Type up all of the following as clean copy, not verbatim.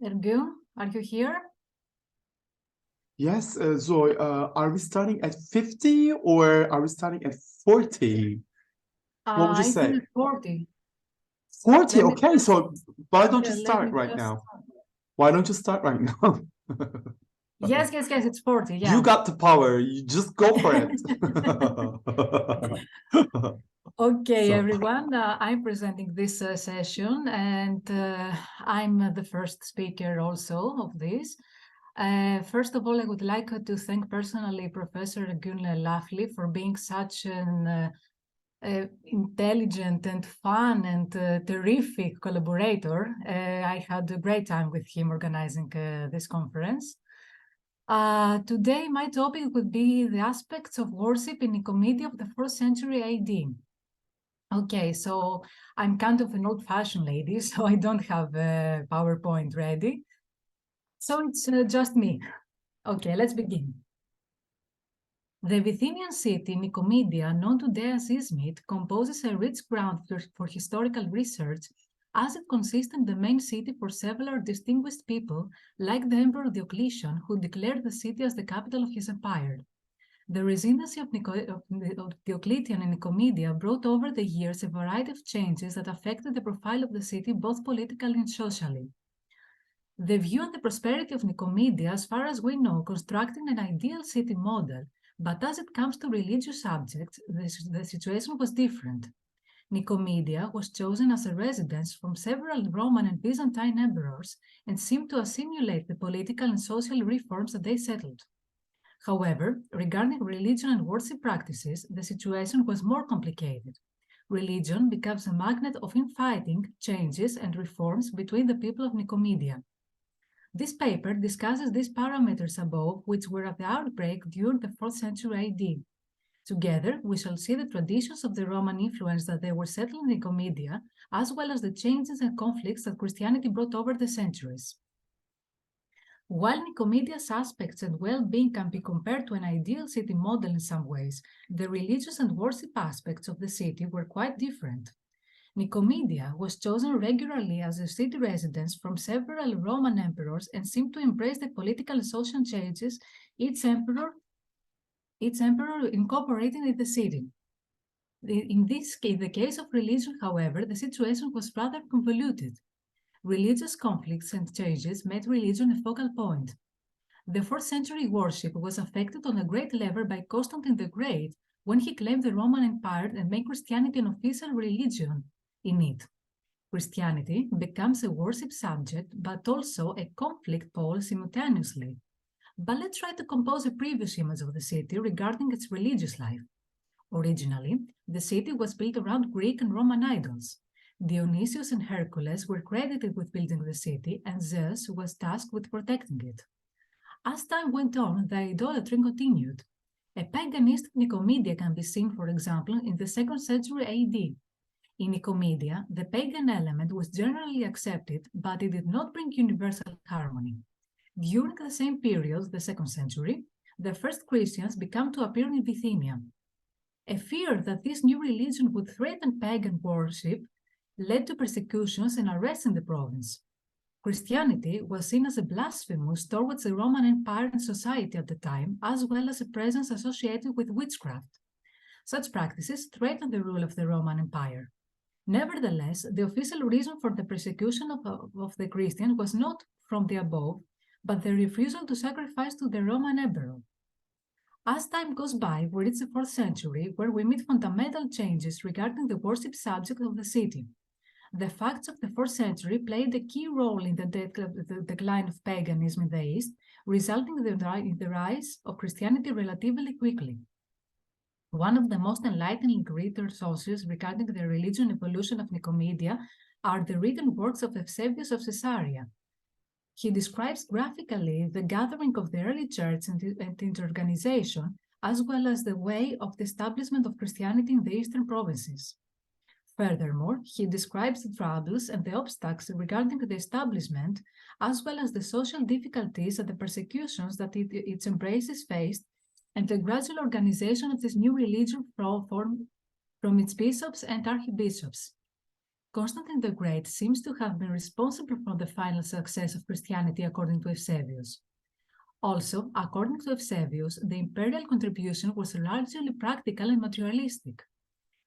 Ergun, are you here? Yes, Zoe, are we starting at 50 or are we starting at 40? What would you I think say? it's 40. 40, Let me okay, just, so why don't you yeah, let start me right just. now? Why don't you start right now? Yes, it's 40, You yeah. got the power, you just go for it. Okay, So, everyone, I'm presenting this session and I'm the first speaker also of this. First of all, I would like to thank personally Professor Gunle Lafley for being such an intelligent and fun and terrific collaborator. I had a great time with him organizing this conference. Today, my topic would be the aspects of worship in Nicomedia of the 4th century AD. Okay, so I'm kind of an old-fashioned lady, so I don't have a PowerPoint ready. So it's just me. Okay, let's begin. The Bithynian city, Nicomedia, known today as Izmit, composes a rich ground for historical research, as it consisted the main city for several distinguished people, like the Emperor Diocletian, who declared the city as the capital of his empire. The residency of Diocletian in Nicomedia brought over the years a variety of changes that affected the profile of the city both politically and socially. The view on the prosperity of Nicomedia, as far as we know, constructing an ideal city model, but as it comes to religious subjects, the situation was different. Nicomedia was chosen as a residence from several Roman and Byzantine emperors and seemed to assimilate the political and social reforms that they settled. However, regarding religion and worship practices, the situation was more complicated. Religion becomes a magnet of infighting, changes, and reforms between the people of Nicomedia. This paper discusses these parameters above, which were at the outbreak during the 4th century AD. Together, we shall see the traditions of the Roman influence that they were settled in Nicomedia, as well as the changes and conflicts that Christianity brought over the centuries. While Nicomedia's aspects and well-being can be compared to an ideal city model in some ways, the religious and worship aspects of the city were quite different. Nicomedia was chosen regularly as a city residence from several Roman emperors and seemed to embrace the political and social changes each emperor incorporating in the city. In the case of religion, however, the situation was rather convoluted. Religious conflicts and changes made religion a focal point. The 4th century worship was affected on a great level by Constantine the Great when he claimed the Roman Empire and made Christianity an official religion in it. Christianity becomes a worship subject, but also a conflict pole simultaneously. But let's try to compose a previous image of the city regarding its religious life. Originally, the city was built around Greek and Roman idols. Dionysius and Hercules were credited with building the city, and Zeus was tasked with protecting it. As time went on, the idolatry continued. A paganistic Nicomedia can be seen, for example, in the 2nd century AD. In Nicomedia, the pagan element was generally accepted, but it did not bring universal harmony. During the same period, the 2nd century, the first Christians began to appear in Bithynia. A fear that this new religion would threaten pagan worship led to persecutions and arrests in the province. Christianity was seen as a blasphemous towards the Roman Empire and society at the time, as well as a presence associated with witchcraft. Such practices threatened the rule of the Roman Empire. Nevertheless, the official reason for the persecution of the Christians was not from the above, but the refusal to sacrifice to the Roman emperor. As time goes by, we reach the 4th century, where we meet fundamental changes regarding the worship subject of the city. The facts of the 4th century played a key role in the decline of paganism in the East, resulting in the rise of Christianity relatively quickly. One of the most enlightening written sources regarding the religion evolution of Nicomedia are the written works of Eusebius of Caesarea. He describes graphically the gathering of the early church and its organization, as well as the way of the establishment of Christianity in the eastern provinces. Furthermore, he describes the troubles and the obstacles regarding the establishment, as well as the social difficulties and the persecutions that its embraces faced, and the gradual organization of this new religion from its bishops and archbishops. Constantine the Great seems to have been responsible for the final success of Christianity according to Eusebius. Also, according to Eusebius, the imperial contribution was largely practical and materialistic.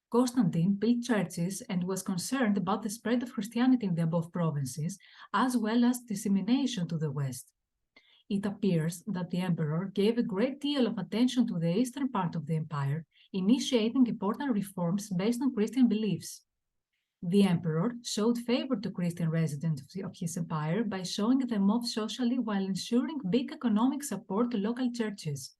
Constantine built churches and was concerned about the spread of Christianity in the above provinces, as well as dissemination to the west. It appears that the emperor gave a great deal of attention to the eastern part of the empire, initiating important reforms based on Christian beliefs. The emperor showed favor to Christian residents of his empire by showing them off socially while ensuring big economic support to local churches.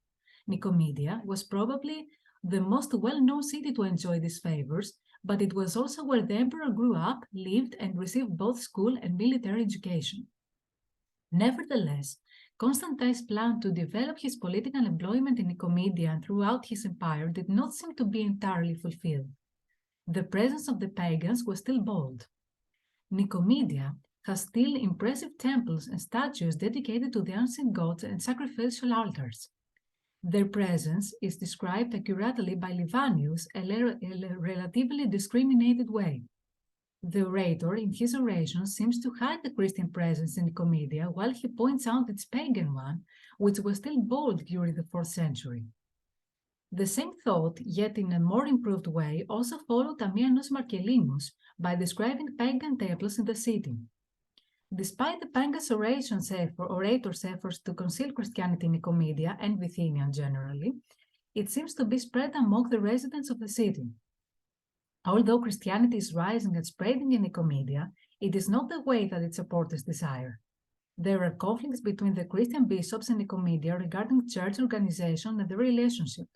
Nicomedia was probably the most well-known city to enjoy these favors, but it was also where the emperor grew up, lived, and received both school and military education. Nevertheless, Constantine's plan to develop his political employment in Nicomedia and throughout his empire did not seem to be entirely fulfilled. The presence of the pagans was still bold. Nicomedia has still impressive temples and statues dedicated to the ancient gods and sacrificial altars. Their presence is described accurately by Livanius in a relatively discriminated way. The orator in his oration seems to hide the Christian presence in Nicomedia while he points out its pagan one, which was still bold during the 4th century. The same thought, yet in a more improved way, also followed Ammianus Marcellinus by describing pagan temples in the city. Despite the pagan orator's efforts to conceal Christianity in Nicomedia and Bithynia generally, it seems to be spread among the residents of the city. Although Christianity is rising and spreading in Nicomedia, it is not the way that its supporters desire. There are conflicts between the Christian bishops in Nicomedia regarding church organization and the relationship.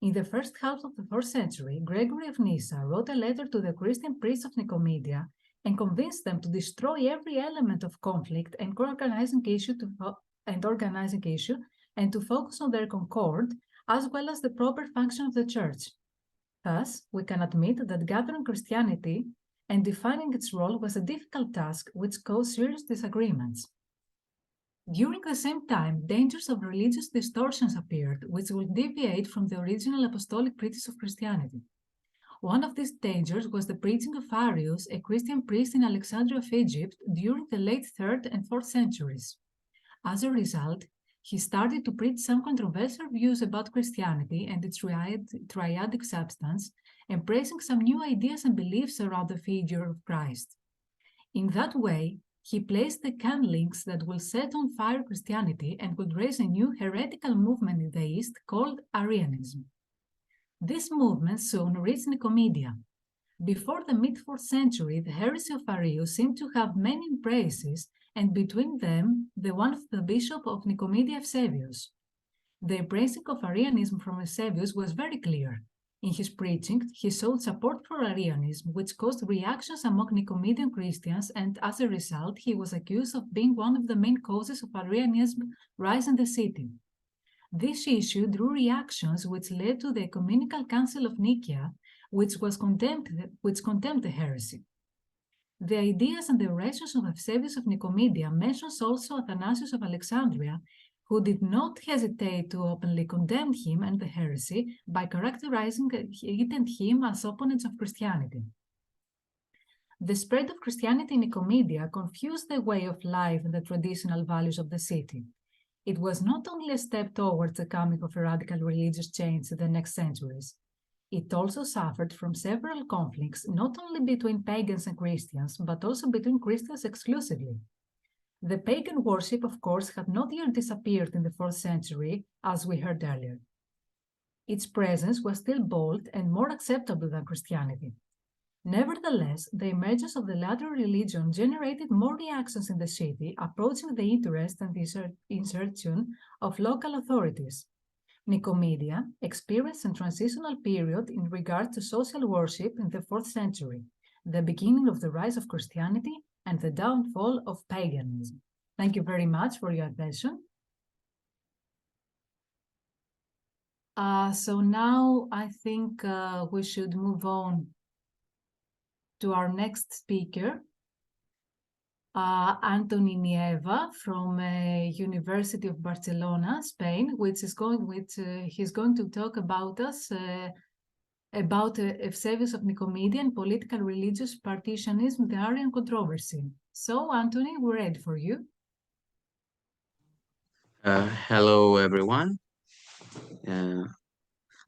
In the first half of the 4th century, Gregory of Nyssa wrote a letter to the Christian priests of Nicomedia and convinced them to destroy every element of conflict and organizing issue and to focus on their concord as well as the proper function of the church. Thus, we can admit that gathering Christianity and defining its role was a difficult task which caused serious disagreements. During the same time, dangers of religious distortions appeared, which would deviate from the original apostolic preaching of Christianity. One of these dangers was the preaching of Arius, a Christian priest in Alexandria of Egypt, during the late 3rd and 4th centuries. As a result, he started to preach some controversial views about Christianity and its triadic substance, embracing some new ideas and beliefs around the figure of Christ. In that way, he placed the kindlings that will set on fire Christianity and would raise a new heretical movement in the East called Arianism. This movement soon reached Nicomedia. Before the mid-4th century, the heresy of Arius seemed to have many embraces, and between them, the one of the bishop of Nicomedia, Eusebius. The embracing of Arianism from Eusebius was very clear. In his preaching, he showed support for Arianism, which caused reactions among Nicomedean Christians, and as a result, he was accused of being one of the main causes of Arianism's rise in the city. This issue drew reactions which led to the Ecumenical Council of Nicaea, which condemned the heresy. The ideas and the orations of Eusebius of Nicomedia mentions also Athanasius of Alexandria, who did not hesitate to openly condemn him and the heresy by characterizing it and him as opponents of Christianity. The spread of Christianity in Nicomedia confused the way of life and the traditional values of the city. It was not only a step towards the coming of a radical religious change in the next centuries. It also suffered from several conflicts, not only between pagans and Christians, but also between Christians exclusively. The pagan worship, of course, had not yet disappeared in the 4th century, as we heard earlier. Its presence was still bold and more acceptable than Christianity. Nevertheless, the emergence of the latter religion generated more reactions in the city, approaching the interest and insertion of local authorities. Nicomedia experienced a transitional period in regard to social worship in the 4th century, the beginning of the rise of Christianity and the downfall of paganism. Thank you very much for your attention. So now I think we should move on to our next speaker, Antoni Nieva from University of Barcelona, Spain, he's going to talk about us about Eusebius of Nicomedia and political religious partitionism, the Arian controversy. So, Anthony, we're ready for you. Hello, everyone.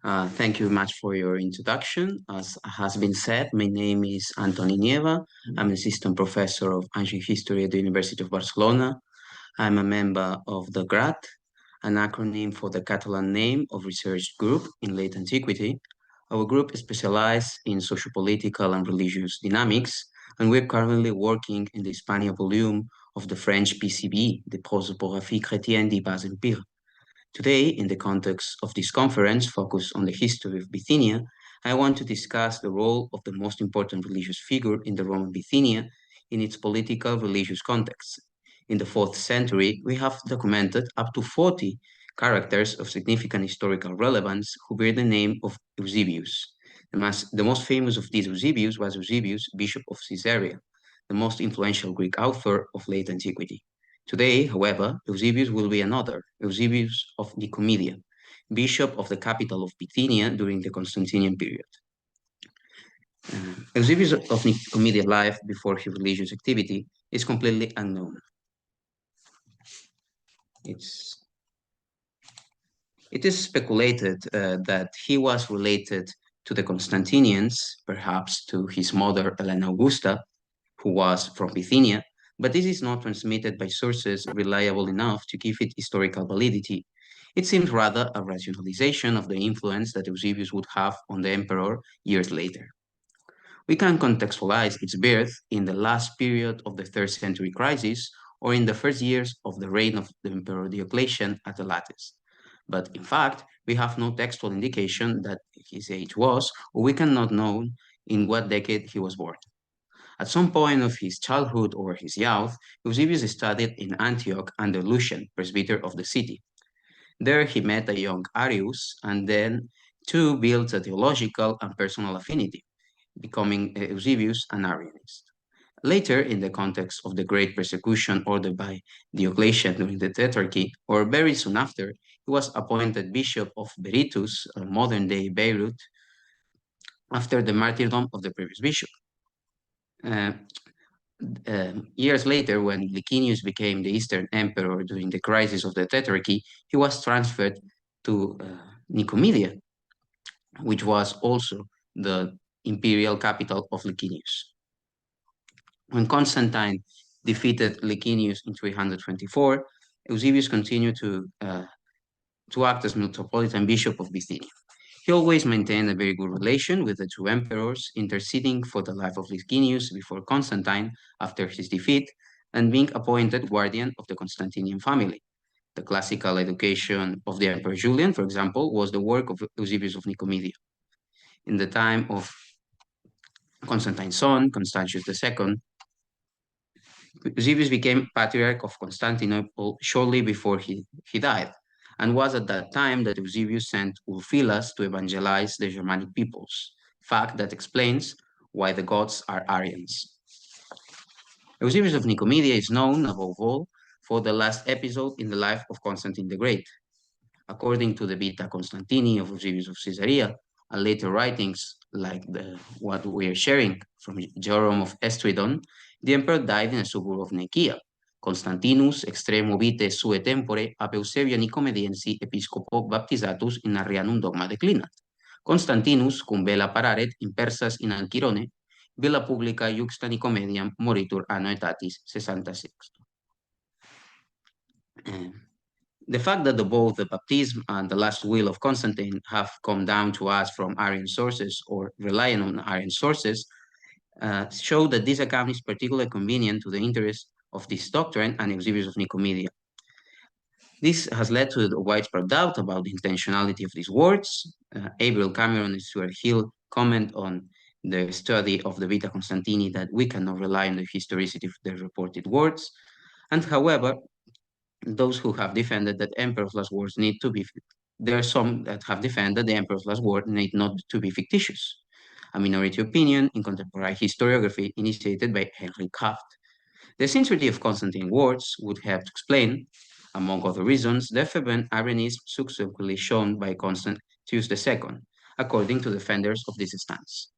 Thank you much for your introduction. As has been said, my name is Antoni Nieva. I'm an assistant professor of ancient history at the University of Barcelona. I'm a member of the GRAT, an acronym for the Catalan name of research group in late antiquity. Our group is specialized in sociopolitical and religious dynamics, and we're currently working in the Hispania volume of the French PCB, the Prosopographie chrétienne des Bas Empires. Today, in the context of this conference focused on the history of Bithynia, I want to discuss the role of the most important religious figure in the Roman Bithynia in its political religious context. In the 4th century, we have documented up to 40 characters of significant historical relevance who bear the name of Eusebius. The most famous of these Eusebius was Eusebius, Bishop of Caesarea, the most influential Greek author of late antiquity. Today, however, Eusebius will be another, Eusebius of Nicomedia, bishop of the capital of Bithynia during the Constantinian period. Eusebius of Nicomedia's life before his religious activity is completely unknown. It is speculated that he was related to the Constantinians, perhaps to his mother Helena Augusta, who was from Bithynia, but this is not transmitted by sources reliable enough to give it historical validity. It seems rather a rationalization of the influence that Eusebius would have on the emperor years later. We can contextualize its birth in the last period of the 3rd century crisis or in the first years of the reign of the Emperor Diocletian at the latest. But in fact, we have no textual indication that his age was, or we cannot know in what decade he was born. At some point of his childhood or his youth, Eusebius studied in Antioch under Lucian, presbyter of the city. There he met a young Arius, and then two built a theological and personal affinity, becoming Eusebius an Arianist. Later, in the context of the great persecution ordered by Diocletian during the Tetrarchy, or very soon after, he was appointed bishop of Berytus, modern-day Beirut, after the martyrdom of the previous bishop. Years later, when Licinius became the Eastern Emperor during the crisis of the Tetrarchy, he was transferred to Nicomedia, which was also the imperial capital of Licinius. When Constantine defeated Licinius in 324, Eusebius continued to act as metropolitan bishop of Bithynia. He always maintained a very good relation with the two emperors, interceding for the life of Licinius before Constantine after his defeat, and being appointed guardian of the Constantinian family. The classical education of the Emperor Julian, for example, was the work of Eusebius of Nicomedia. In the time of Constantine's son, Constantius II, Eusebius became Patriarch of Constantinople shortly before he died, and was at that time that Eusebius sent Ulfilas to evangelize the Germanic peoples, fact that explains why the gods are Aryans. Eusebius of Nicomedia is known, above all, for the last episode in the life of Constantine the Great. According to the Vita Constantini of Eusebius of Caesarea, and later writings like what we are sharing from Jerome of Estridon, the emperor died in a suburb of Nicaea. Constantinus extremo vitae sue tempore ab Eusebia Nicomediensi episcopo baptizatus in Arrianum dogma declinat. Constantinus cum bella pararet in persas in Anchirone, villa publica iuxta Nicomediam moritur anno aetatis 66. The fact that both the baptism and the last will of Constantine have come down to us from Arian sources or relying on Arian sources show that this account is particularly convenient to the interest of this doctrine and Eusebius of Nicomedia. This has led to the widespread doubt about the intentionality of these words. Avril Cameron and Stuart Hill comment on the study of the Vita Constantini that we cannot rely on the historicity of the reported words. And however, those who have defended that emperor's last words need to be, there are some that have defended the emperor's last word need not to be fictitious. A minority opinion in contemporary historiography initiated by Henry Kraft. The sincerity of Constantine's words would have to explain, among other reasons, the fervent Arianism subsequently shown by Constantius II, according to defenders of this stance.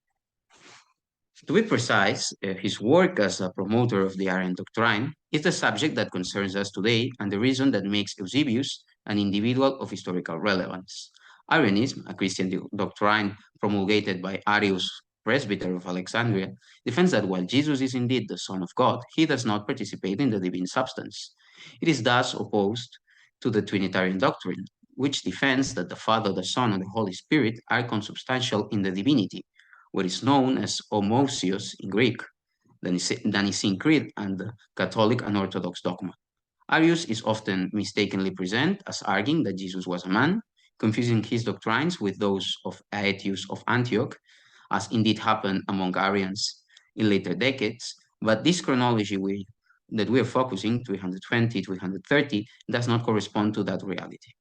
To be precise, his work as a promoter of the Arian doctrine is the subject that concerns us today and the reason that makes Eusebius an individual of historical relevance. Arianism, a Christian doctrine promulgated by Arius, presbyter of Alexandria, defends that while Jesus is indeed the Son of God, he does not participate in the divine substance. It is thus opposed to the Trinitarian doctrine, which defends that the Father, the Son, and the Holy Spirit are consubstantial in the divinity, what is known as homousios in Greek, the Nicene Creed, and the Catholic and Orthodox dogma. Arius is often mistakenly presented as arguing that Jesus was a man, confusing his doctrines with those of Aetius of Antioch, as indeed happened among Arians in later decades, but this chronology that we are focusing, 320, 330, does not correspond to that reality.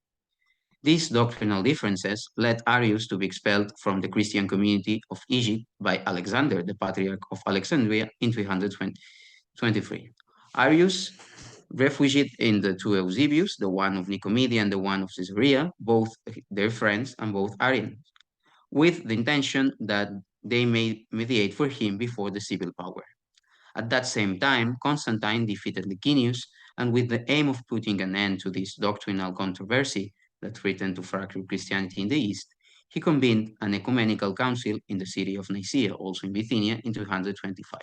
These doctrinal differences led Arius to be expelled from the Christian community of Egypt by Alexander, the Patriarch of Alexandria, in 323. Arius refugied in the two Eusebius, the one of Nicomedia and the one of Caesarea, both their friends and both Arian, with the intention that they may mediate for him before the civil power. At that same time, Constantine defeated Licinius, and with the aim of putting an end to this doctrinal controversy that threatened to fracture Christianity in the East, he convened an ecumenical council in the city of Nicaea, also in Bithynia, in 225.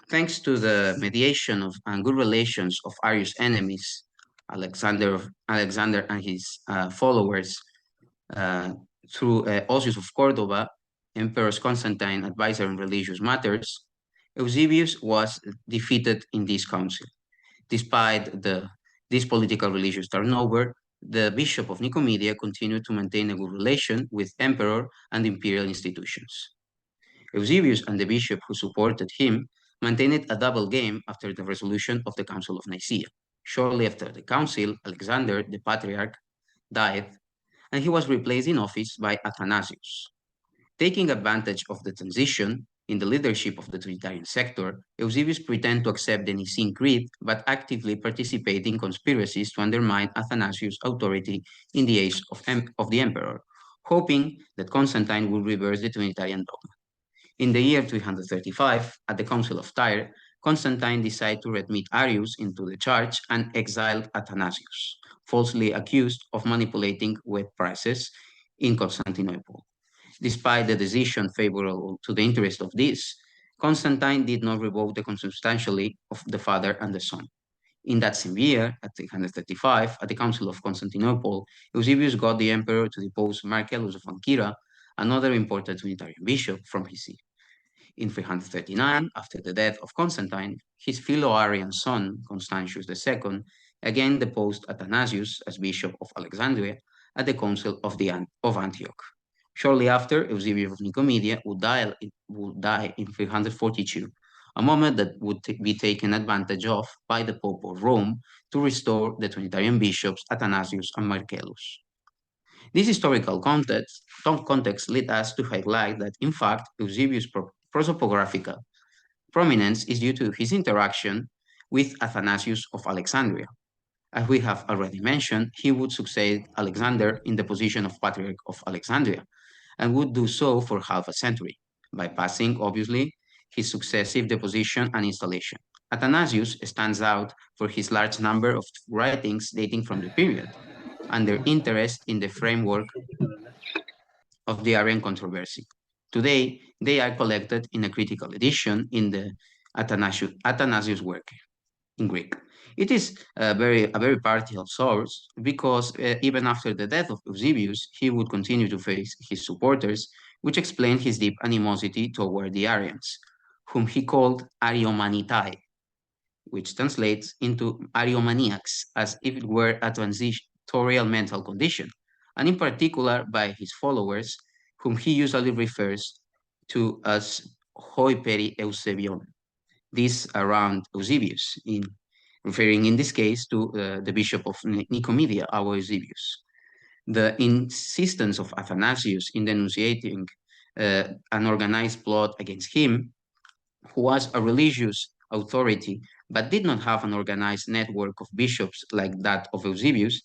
Thanks to the mediation of and good relations of Arius' enemies, Alexander and his followers, through Osius of Cordova, Emperor Constantine, advisor on religious matters, Eusebius was defeated in this council. Despite this political religious turnover, the Bishop of Nicomedia continued to maintain a good relation with emperor and imperial institutions. Eusebius and the bishop who supported him maintained a double game after the resolution of the Council of Nicaea. Shortly after the council, Alexander, the Patriarch, died, and he was replaced in office by Athanasius. Taking advantage of the transition in the leadership of the Trinitarian sector, Eusebius pretended to accept the Nicene Creed, but actively participate in conspiracies to undermine Athanasius' authority in the age of the emperor, hoping that Constantine would reverse the Trinitarian dogma. In the year 335, at the Council of Tyre, Constantine decided to admit Arius into the church and exiled Athanasius, falsely accused of manipulating wheat prices in Constantinople. Despite the decision favorable to the interest of this, Constantine did not revoke the consubstantiality of the Father and the Son. In that same year, at 335, at the Council of Constantinople, Eusebius got the emperor to depose Marcellus of Ancyra, another important Trinitarian bishop, from his see. In 339, after the death of Constantine, his fellow Arian son, Constantius II, again deposed Athanasius as bishop of Alexandria at the Council of Antioch. Shortly after, Eusebius of Nicomedia would die in 342, a moment that would be taken advantage of by the Pope of Rome to restore the Trinitarian bishops Athanasius and Marcellus. This historical context led us to highlight that, in fact, Eusebius' prosopographical prominence is due to his interaction with Athanasius of Alexandria. As we have already mentioned, he would succeed Alexander in the position of Patriarch of Alexandria, and would do so for half a century, bypassing, obviously, his successive deposition and installation. Athanasius stands out for his large number of writings dating from the period, and their interest in the framework of the Arian controversy. Today, they are collected in a critical edition in the Athanasius work in Greek. It is a very partial source because even after the death of Eusebius, he would continue to face his supporters, which explained his deep animosity toward the Arians, whom he called Ariomanitai, which translates into Ariomaniacs, as if it were a transitorial mental condition, and in particular by his followers, whom he usually refers to as hoi peri Eusebion, this around Eusebius, referring in this case to the bishop of Nicomedia, our Eusebius. The insistence of Athanasius in denunciating an organized plot against him, who was a religious authority, but did not have an organized network of bishops like that of Eusebius,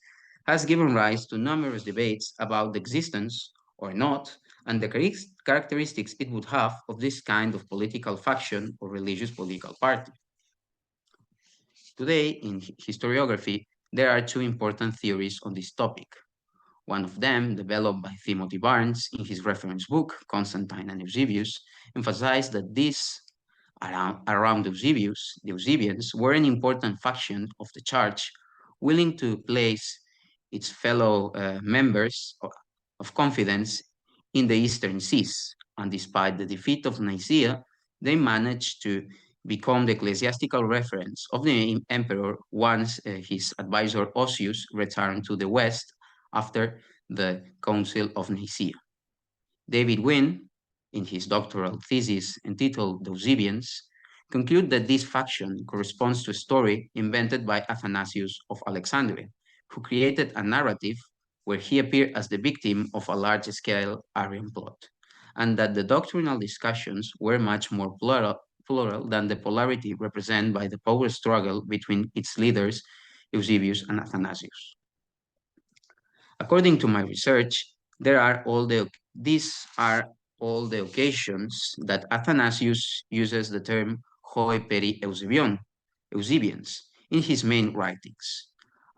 has given rise to numerous debates about the existence or not, and the characteristics it would have of this kind of political faction or religious political party. Today, in historiography, there are two important theories on this topic. One of them, developed by Timothy Barnes in his reference book, Constantine and Eusebius, emphasized that these, around Eusebius, the Eusebians, were an important faction of the church, willing to place its fellow members of confidence in the Eastern Seas. And despite the defeat of Nicaea, they managed to become the ecclesiastical reference of the emperor once his advisor Osius returned to the West after the Council of Nicaea. David Wynne, in his doctoral thesis entitled The Eusebians, conclude that this faction corresponds to a story invented by Athanasius of Alexandria, who created a narrative where he appeared as the victim of a large-scale Arian plot, and that the doctrinal discussions were much more plural than the polarity represented by the power struggle between its leaders, Eusebius and Athanasius. According to my research, these are all the occasions that Athanasius uses the term Hoi peri Eusebians, in his main writings.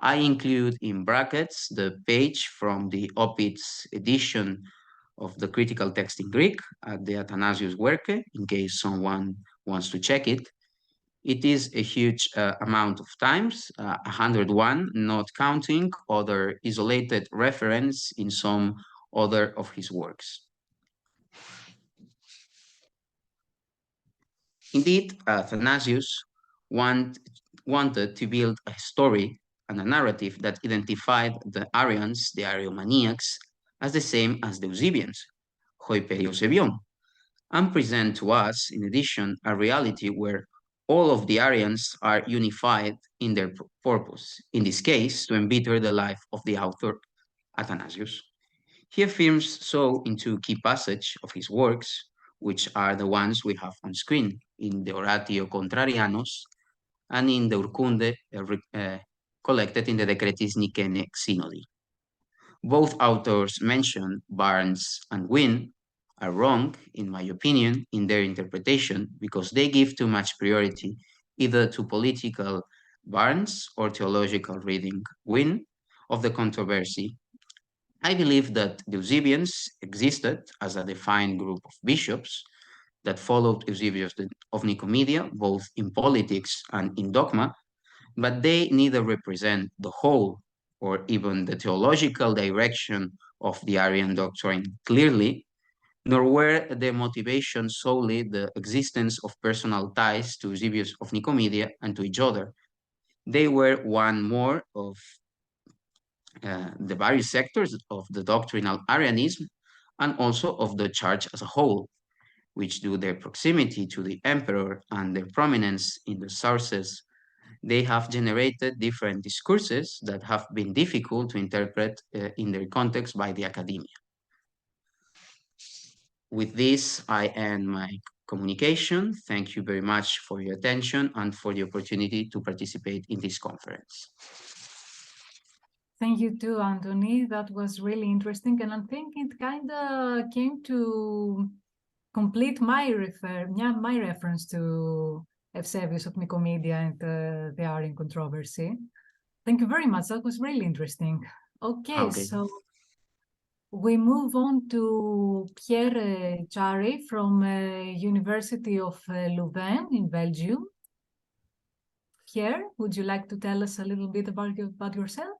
I include in brackets the page from the Opitz edition of the critical text in Greek at the Athanasius Werke, in case someone wants to check it. It is a huge amount of times, 101, not counting other isolated reference in some other of his works. Indeed, Athanasius wanted to build a story and a narrative that identified the Arians, the Ariomaniacs, as the same as the Eusebians, Hoi peri Eusebion, and present to us, in addition, a reality where all of the Arians are unified in their purpose, in this case, to embitter the life of the author, Athanasius. He affirms so in two key passages of his works, which are the ones we have on screen, in the Oratio Contrarianos and in the Urkunde collected in the Decretis Nicene Synodi. Both authors mention Barnes and Wynne are wrong, in my opinion, in their interpretation because they give too much priority either to political Barnes or theological reading Wynne of the controversy. I believe that the Eusebians existed as a defined group of bishops that followed Eusebius of Nicomedia, both in politics and in dogma, but they neither represent the whole or even the theological direction of the Arian doctrine clearly, nor were the motivation solely the existence of personal ties to Eusebius of Nicomedia and to each other. They were one more of the various sectors of the doctrinal Arianism and also of the church as a whole, which due their proximity to the emperor and their prominence in the sources, they have generated different discourses that have been difficult to interpret in their context by the academia. With this, I end my communication. Thank you very much for your attention and for the opportunity to participate in this conference. Thank you too, Anthony. That was really interesting. And I think it kind of came to complete my reference to Eusebius of Nicomedia and the Arian controversy. Thank you very much. That was really interesting. Okay. So we move on to Pierre Chari from University of Louvain in Belgium. Pierre, would you like to tell us a little bit about yourself?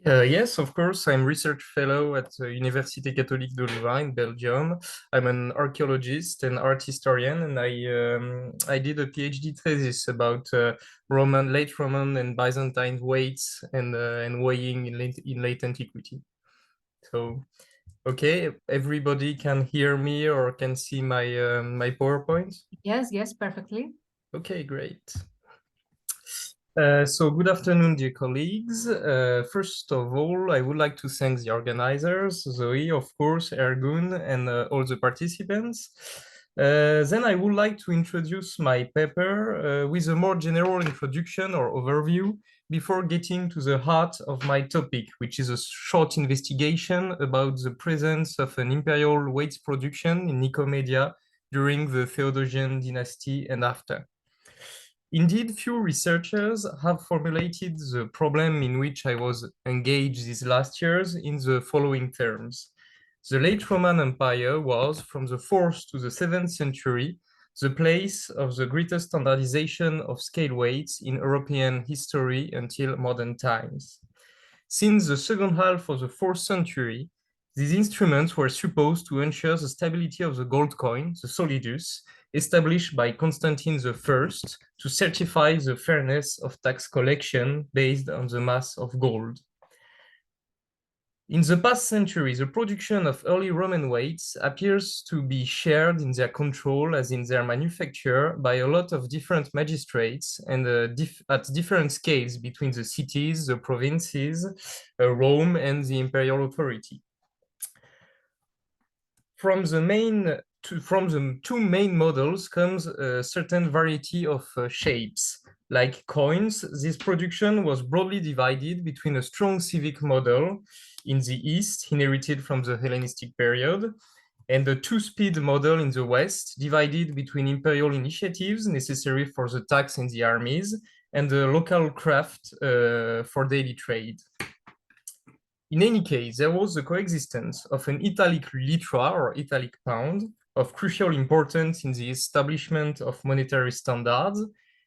Yes, of course. I'm research fellow at the Université Catholique de Louvain in Belgium. I'm an archaeologist and art historian, and I did a PhD thesis about late Roman and Byzantine weights and weighing in late antiquity. So, okay, everybody can hear me or can see my my PowerPoint? Yes, perfectly. Okay, great. So good afternoon, dear colleagues. First of all, I would like to thank the organizers, Zoe, of course, Ergun, and all the participants. Then I would like to introduce my paper with a more general introduction or overview before getting to the heart of my topic, which is a short investigation about the presence of an imperial weights production in Nicomedia during the Theodosian dynasty and after. Indeed, few researchers have formulated the problem in which I was engaged these last years in the following terms. The late Roman Empire was, from the 4th to the 7th century, the place of the greatest standardization of scale weights in European history until modern times. Since the second half of the 4th century, these instruments were supposed to ensure the stability of the gold coin, the solidus, established by Constantine I to certify the fairness of tax collection based on the mass of gold. In the past century, the production of early Roman weights appears to be shared in their control as in their manufacture by a lot of different magistrates and at different scales between the cities, the provinces, Rome, and the imperial authority. From the two main models comes a certain variety of shapes. Like coins, this production was broadly divided between a strong civic model in the East, inherited from the Hellenistic period, and the two-speed model in the West, divided between imperial initiatives necessary for the tax and the armies, and the local craft for daily trade. In any case, there was the coexistence of an Italic litra or Italic pound of crucial importance in the establishment of monetary standards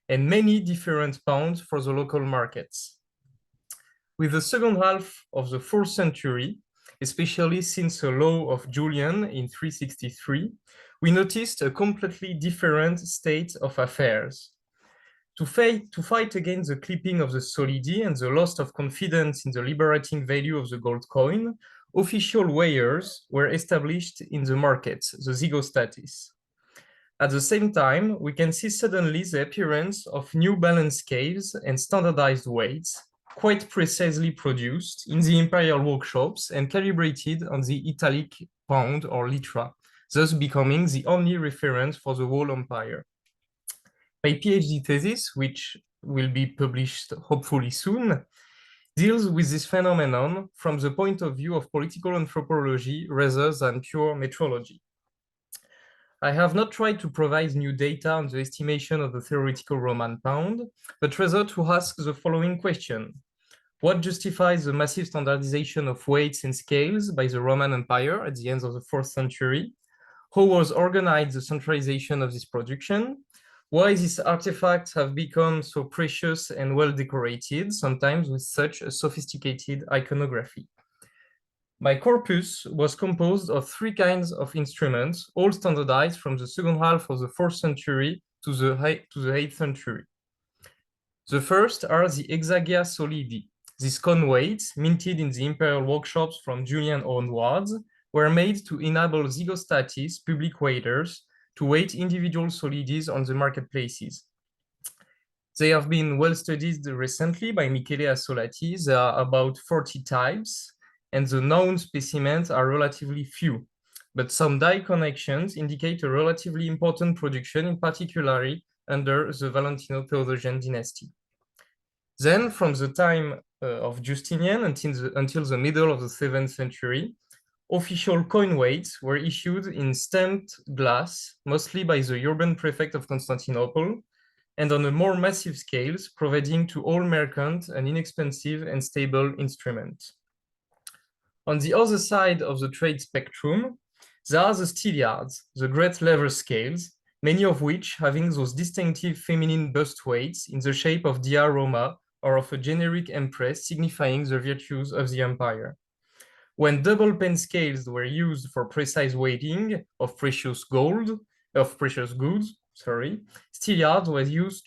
and many different pounds for the local markets. With the second half of the 4th century, especially since a law of Julian in 363, we noticed a completely different state of affairs. To fight against the clipping of the solidi and the loss of confidence in the liberating value of the gold coin, official weighers were established in the markets, the zygostatis. At the same time, we can see suddenly the appearance of new balance scales and standardized weights, quite precisely produced in the imperial workshops and calibrated on the Italic pound or litra, thus becoming the only reference for the whole empire. My PhD thesis, which will be published hopefully soon, deals with this phenomenon from the point of view of political anthropology rather than pure metrology. I have not tried to provide new data on the estimation of the theoretical Roman pound, but rather to ask the following question. What justifies the massive standardization of weights and scales by the Roman Empire at the end of the 4th century? How was organized the centralization of this production? Why these artifacts have become so precious and well decorated, sometimes with such a sophisticated iconography? My corpus was composed of 3 kinds of instruments, all standardized from the second half of the 4th century to the 8th century. The first are the exagia solidi. These cone weights, minted in the imperial workshops from Julian onwards, were made to enable zygostatis, public weighters, to weight individual solidis on the marketplaces. They have been well studied recently by Michele Assolati. There are about 40 types, and the known specimens are relatively few, but some die connections indicate a relatively important production, in particular under the Valentino-Theodosian dynasty. Then, from the time of Justinian until the middle of the 7th century, official coin weights were issued in stamped glass, mostly by the urban prefect of Constantinople, and on a more massive scales, providing to all merchants an inexpensive and stable instrument. On the other side of the trade spectrum, there are the styliards, the great lever scales, many of which having those distinctive feminine bust weights in the shape of Dia Roma or of a generic empress signifying the virtues of the empire. When double pen scales were used for precise weighting of precious goods, styliards were used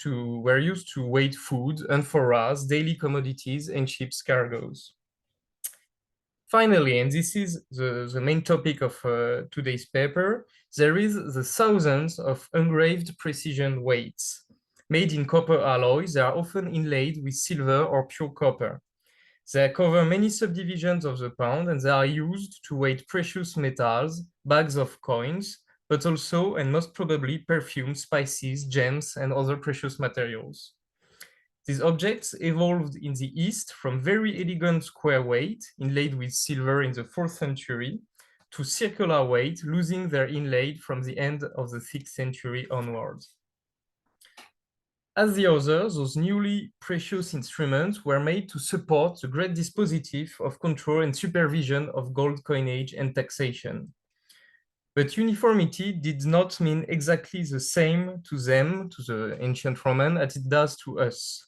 to weight food, amphoras, daily commodities, and ship's cargoes. Finally, and this is the main topic of today's paper, there is the thousands of engraved precision weights. Made in copper alloys, they are often inlaid with silver or pure copper. They cover many subdivisions of the pound, and they are used to weight precious metals, bags of coins, but also and most probably perfumes, spices, gems, and other precious materials. These objects evolved in the East from very elegant square weight, inlaid with silver in the 4th century, to circular weight, losing their inlay from the end of the 6th century onwards. As the others, those newly precious instruments were made to support the great dispositif of control and supervision of gold coinage and taxation. But uniformity did not mean exactly the same to them, to the ancient Roman, as it does to us.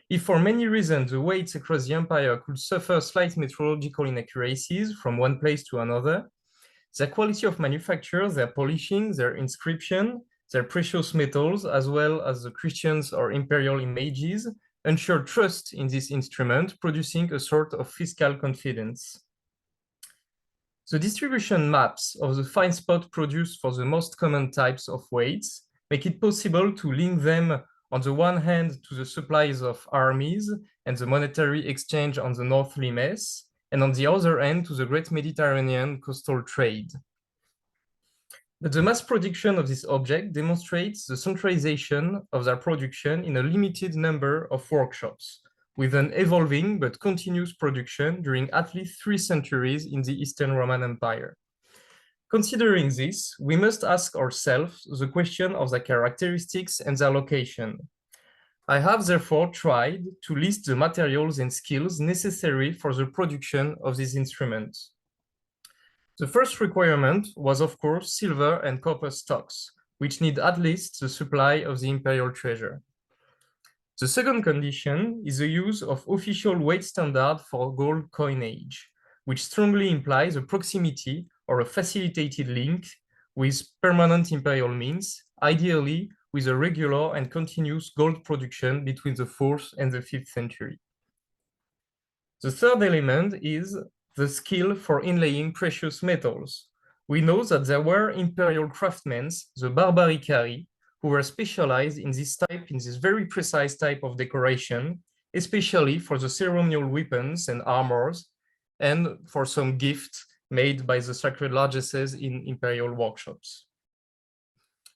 If for many reasons the weights across the empire could suffer slight metrological inaccuracies from one place to another, their quality of manufacture, their polishing, their inscription, their precious metals, as well as the Christians or imperial images, ensure trust in this instrument, producing a sort of fiscal confidence. The distribution maps of the fine spot produced for the most common types of weights make it possible to link them on the one hand to the supplies of armies and the monetary exchange on the North Limes, and on the other hand to the great Mediterranean coastal trade. But the mass production of this object demonstrates the centralization of their production in a limited number of workshops, with an evolving but continuous production during at least 3 centuries in the Eastern Roman Empire. Considering this, we must ask ourselves the question of their characteristics and their location. I have therefore tried to list the materials and skills necessary for the production of these instruments. The first requirement was, of course, silver and copper stocks, which need at least the supply of the imperial treasure. The second condition is the use of official weight standard for gold coinage, which strongly implies a proximity or a facilitated link with permanent imperial means, ideally with a regular and continuous gold production between the 4th and the 5th century. The third element is the skill for inlaying precious metals. We know that there were imperial craftsmen, the barbaricari, who were specialized in this very precise type of decoration, especially for the ceremonial weapons and armors, and for some gifts made by the sacred largesses in imperial workshops.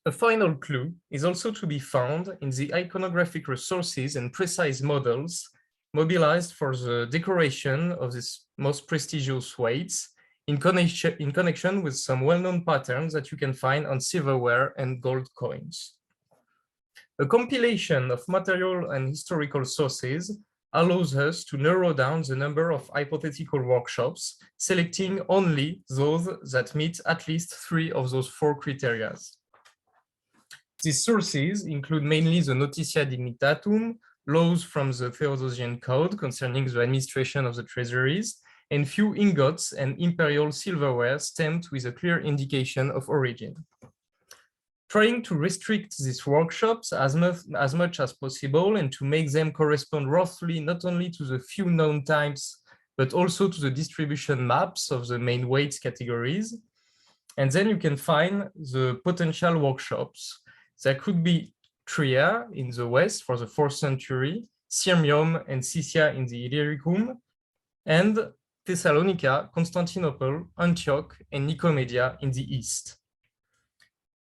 A final clue is also to be found in the iconographic resources and precise models mobilized for the decoration of these most prestigious weights in connection with some well-known patterns that you can find on silverware and gold coins. A compilation of material and historical sources allows us to narrow down the number of hypothetical workshops, selecting only those that meet at least 3 of those 4 criteria. These sources include mainly the Notitia Dignitatum, laws from the Theodosian Code concerning the administration of the treasuries, and few ingots and imperial silverware stamped with a clear indication of origin. Trying to restrict these workshops as much as possible and to make them correspond roughly not only to the few known types, but also to the distribution maps of the main weights categories. And then you can find the potential workshops. There could be Tria in the west for the 4th century, Sirmium and Sicya in the Illyricum, and Thessalonica, Constantinople, Antioch, and Nicomedia in the east.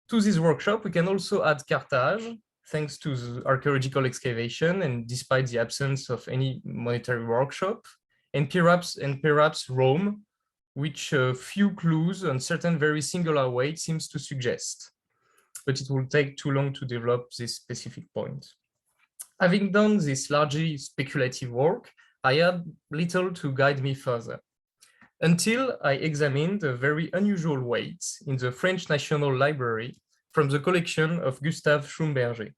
To this workshop, we can also add Carthage, thanks to the archaeological excavation and despite the absence of any monetary workshop, and perhaps Rome, which few clues on certain very singular weight seems to suggest. But it will take too long to develop this specific point. Having done this largely speculative work, I had little to guide me further, until I examined a very unusual weight in the French National Library from the collection of Gustave Schumberger.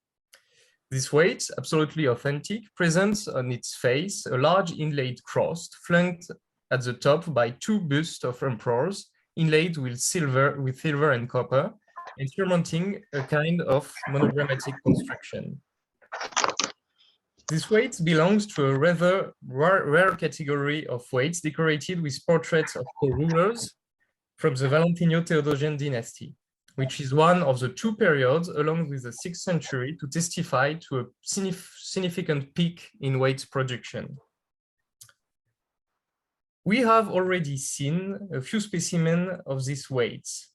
This weight, absolutely authentic, presents on its face a large inlaid cross flanked at the top by 2 busts of emperors inlaid with silver and copper, and surmounting a kind of monogrammatic construction. This weight belongs to a rather rare category of weights decorated with portraits of co-rulers from the Valentino-Theodosian dynasty, which is one of the 2 periods along with the 6th century to testify to a significant peak in weight production. We have already seen a few specimens of these weights.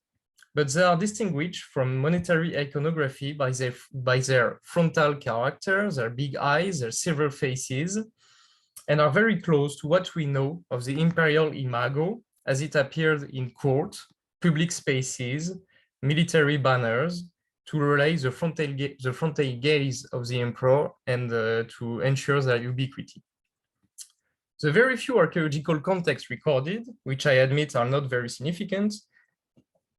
but they are distinguished from monetary iconography by their frontal character, their big eyes, their several faces, and are very close to what we know of the imperial imago as it appeared in court, public spaces, military banners, to relay the frontal gaze of the emperor and to ensure their ubiquity. The very few archaeological contexts recorded, which I admit are not very significant,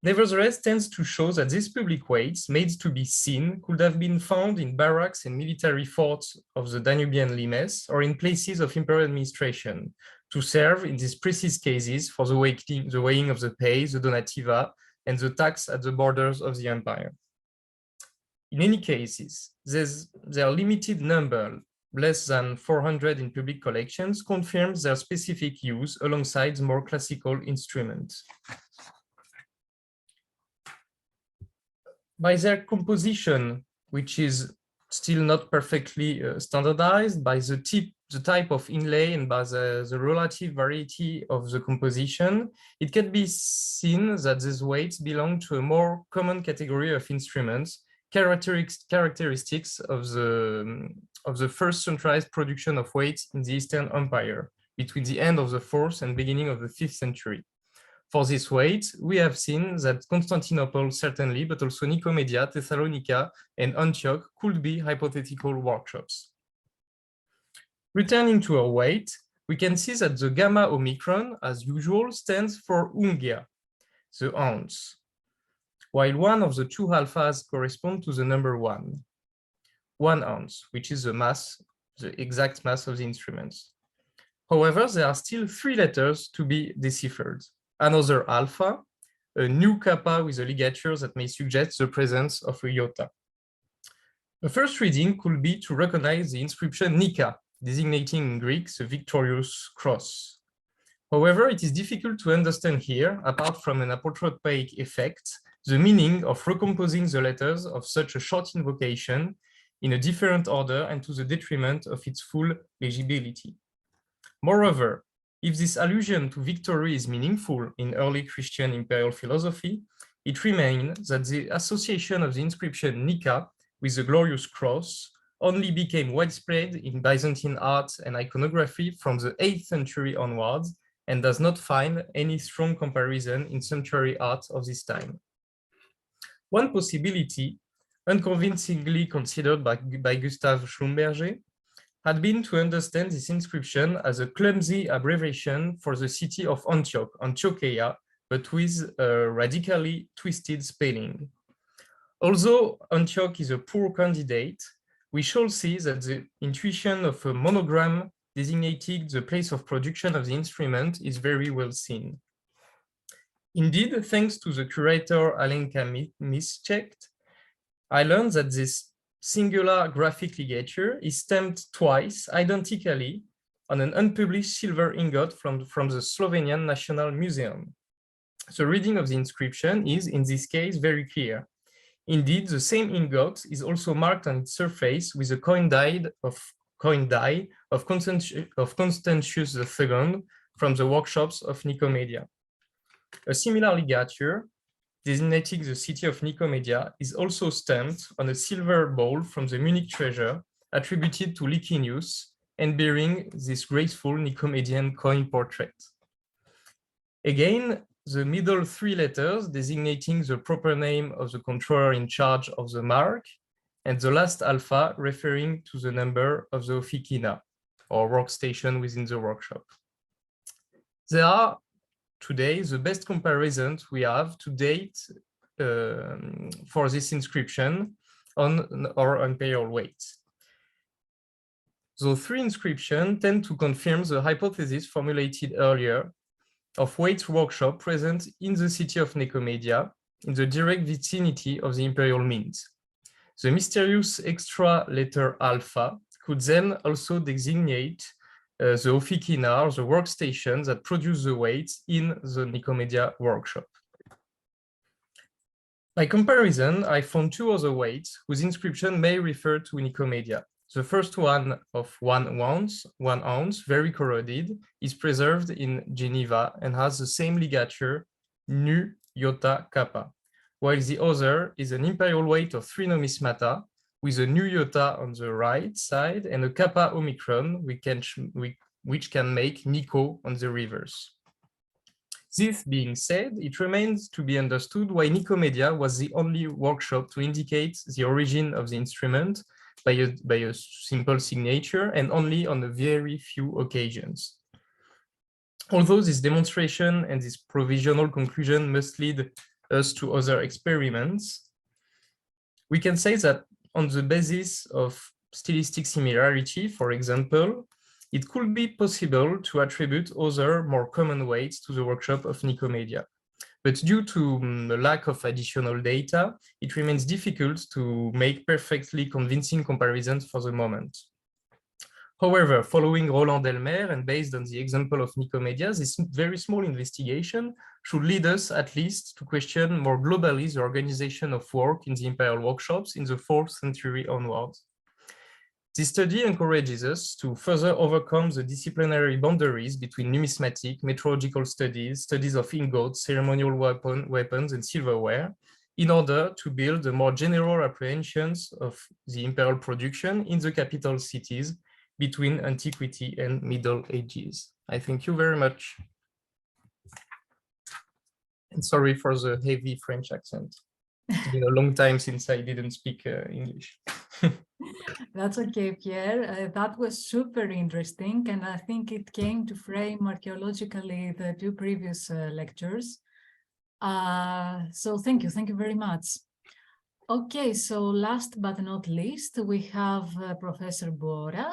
nevertheless tends to show that these public weights made to be seen could have been found in barracks and military forts of the Danubian limes or in places of imperial administration to serve in these precise cases for the weighing of the pay, the donativa, and the tax at the borders of the empire. In any cases, their limited number, less than 400 in public collections, confirms their specific use alongside more classical instruments. By their composition, which is still not perfectly standardized, by the type of inlay and by the relative variety of the composition, it can be seen that these weights belong to a more common category of instruments, characteristics of the first centralized production of weights in the Eastern Empire between the end of the 4th and beginning of the 5th century. For this weight, we have seen that Constantinople certainly, but also Nicomedia, Thessalonica, and Antioch could be hypothetical workshops. Returning to our weight, we can see that the gamma omicron, as usual, stands for ungia, the ounce, while one of the two alphas correspond to the number 1. 1 ounce, which is the mass, the exact mass of the instruments. However, there are still 3 letters to be deciphered. Another alpha, a new kappa with a ligature that may suggest the presence of a iota. The first reading could be to recognize the inscription Nika, designating in Greek the victorious cross. However, it is difficult to understand here, apart from an apotropaic effect, the meaning of recomposing the letters of such a short invocation in a different order and to the detriment of its full legibility. Moreover, if this allusion to victory is meaningful in early Christian imperial philosophy, it remains that the association of the inscription Nika with the glorious cross only became widespread in Byzantine art and iconography from the 8th century onwards and does not find any strong comparison in sanctuary art of this time. One possibility, unconvincingly considered by Gustave Schlumberger, had been to understand this inscription as a clumsy abbreviation for the city of Antioch, Antiocheia, but with a radically twisted spelling. Although Antioch is a poor candidate, we shall see that the intuition of a monogram designating the place of production of the instrument is very well seen. Indeed, thanks to the curator Alenka Mischek, I learned that this singular graphic ligature is stamped twice identically on an unpublished silver ingot from the Slovenian National Museum. The reading of the inscription is, in this case, very clear. Indeed, the same ingot is also marked on its surface with a coin die of Constantius II from the workshops of Nicomedia. A similar ligature designating the city of Nicomedia is also stamped on a silver bowl from the Munich treasure attributed to Licinius and bearing this graceful Nicomedian coin portrait. Again, the middle 3 letters designating the proper name of the controller in charge of the mark, and the last alpha referring to the number of the officina, or workstation within the workshop. They are today the best comparisons we have to date for this inscription on our imperial weights. Those 3 inscriptions tend to confirm the hypothesis formulated earlier of weights workshop present in the city of Nicomedia in the direct vicinity of the imperial mint. The mysterious extra letter alpha could then also designate the officina, or the workstation that produce the weights in the Nicomedia workshop. By comparison, I found 2 other weights whose inscription may refer to Nicomedia. The first one of 1 ounce, very corroded, is preserved in Geneva and has the same ligature, nu, iota, kappa. while the other is an imperial weight of 3 numismata with a new iota on the right side and a kappa omicron, which can make Nico on the reverse. This being said, it remains to be understood why Nicomedia was the only workshop to indicate the origin of the instrument by a simple signature and only on a very few occasions. Although this demonstration and this provisional conclusion must lead us to other experiments, we can say that on the basis of stylistic similarity, for example, it could be possible to attribute other more common weights to the workshop of Nicomedia. But due to the lack of additional data, it remains difficult to make perfectly convincing comparisons for the moment. However, following Roland Delmer and based on the example of Nicomedia, this very small investigation should lead us at least to question more globally the organization of work in the imperial workshops in the 4th century onwards. This study encourages us to further overcome the disciplinary boundaries between numismatic, metrological studies, studies of ingots, ceremonial weapons, and silverware, in order to build a more general apprehensions of the imperial production in the capital cities between antiquity and Middle Ages. I thank you very much. And sorry for the heavy French accent. It's been a long time since I didn't speak English. That's okay, Pierre. That was super interesting, and I think it came to frame archaeologically the 2 previous lectures. So thank you very much. Okay, so last but not least, we have Professor Bora,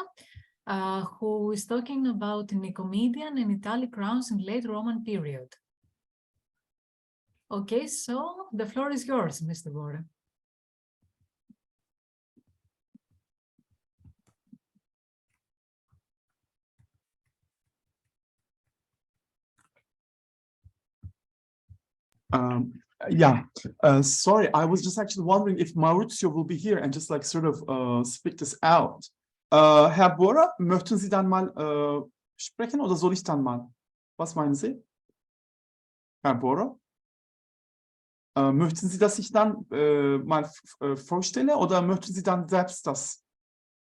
who is talking about Nicomedean and Italic crowns in late Roman period. Okay, so the floor is yours, Mr. Bora. Sorry, I was just actually wondering if Maurizio will be here and just like sort of speak this out. Herr Bora, möchten Sie dann mal sprechen oder soll ich dann mal? Was meinen Sie? Herr Bora? Möchten Sie, dass ich dann mal vorstelle oder möchten Sie dann selbst das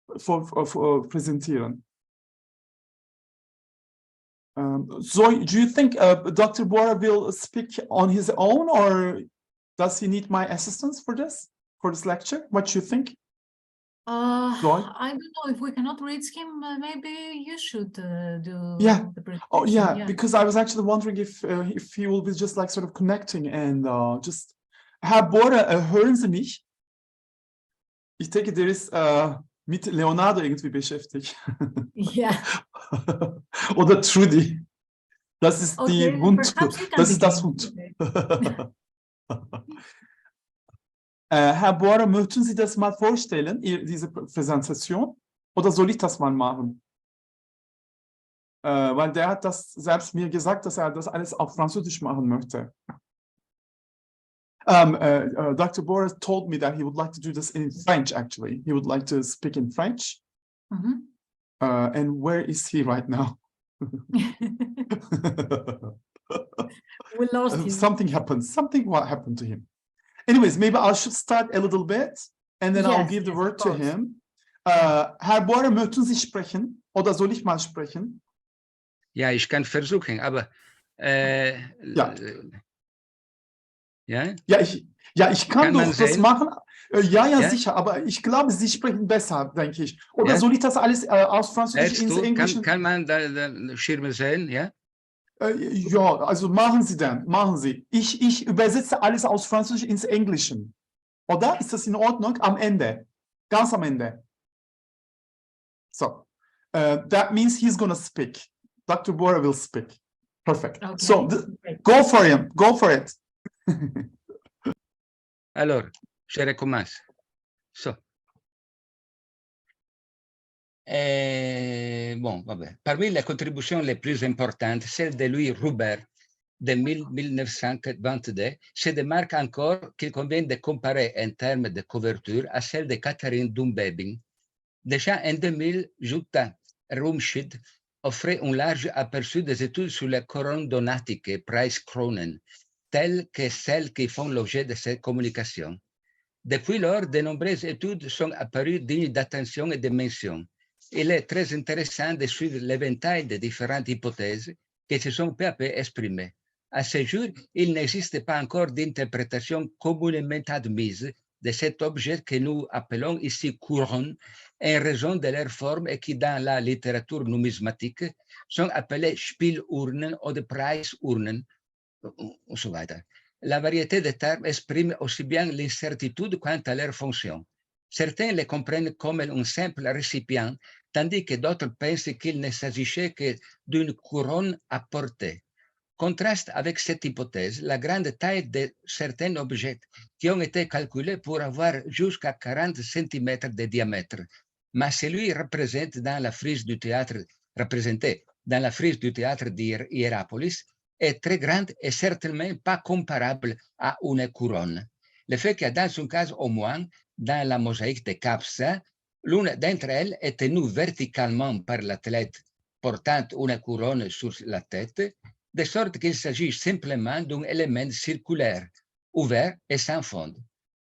präsentieren? So, do you think Dr. Bora will speak on his own, or does he need my assistance for this lecture? What do you think? I don't know if we cannot reach him. Maybe you should do the presentation. Oh, yeah, because I was actually wondering if he will be just like sort of connecting and just. Herr Bora, hören Sie mich? Ich denke, der ist mit Leonardo irgendwie beschäftigt. Ja. Oder Trudy. Das ist die Hund. Das ist das Hund. Okay. Herr Bora, möchten Sie das mal vorstellen, diese Präsentation? Oder soll ich das mal machen? Weil der hat das selbst mir gesagt, dass er das alles auf Französisch machen möchte. Dr. Bora told me that he would like to do this in French, actually. He would like to speak in French. Mm-hmm. And where is he right now? We lost him. Something happened. What happened to him? Anyways, maybe I should start a little bit, and then I'll give the word to him. Herr Bora, möchten Sie sprechen? Oder soll ich mal sprechen? Ja, ich kann versuchen, aber ja. Ja? Ja, ich kann doch das machen. Ja, Ja? sicher, aber ich glaube, Sie sprechen besser, denke ich. Oder soll ich das alles aus Französisch ins Englische? Kann man da Schirme sehen, ja? Ja, also machen Sie dann, machen Sie. Ich übersetze alles aus Französisch ins Englische. Oder? Ist das in Ordnung? Am Ende. Ganz am Ende. So, that means he's going to speak. Dr. Bora will speak. Perfect. Okay. So, go for him. Go for it. Alors, je recommence. So. Bon, parmi les contributions les plus importantes, celle de Louis Roubert de 1922 se démarque encore qu'il convient de comparer en termes de couverture à celle de Catherine Dumbebing. Déjà en 2000, Jutta Rumschied offrait un large aperçu des études sur les couronnes donatiques, Preiskronen, telles que celles qui font l'objet de cette communication. Depuis lors, de nombreuses études sont apparues dignes d'attention et de mention. Il est très intéressant de suivre l'éventail de différentes hypothèses qui se sont peu à peu exprimées. À ce jour, il n'existe pas encore d'interprétation communément admise de cet objet que nous appelons ici couronne, en raison de leur forme et qui, dans la littérature numismatique, sont appelées Spielurnen ou Preisurnen, und so weiter. La variété de termes exprime aussi bien l'incertitude quant à leur fonction. Certains les comprennent comme un simple récipient, tandis que d'autres pensent qu'il ne s'agissait que d'une couronne à porter. Contraste avec cette hypothèse la grande taille de certains objets qui ont été calculés pour avoir jusqu'à 40 cm de diamètre. Mais celui représenté dans la frise du théâtre d'Hierapolis est très grande et certainement pas comparable à une couronne. Le fait que dans un cas au moins, dans la mosaïque de Capsa, l'une d'entre elles est tenue verticalement par l'athlète portant une couronne sur la tête, de sorte qu'il s'agit simplement d'un élément circulaire, ouvert et sans fond.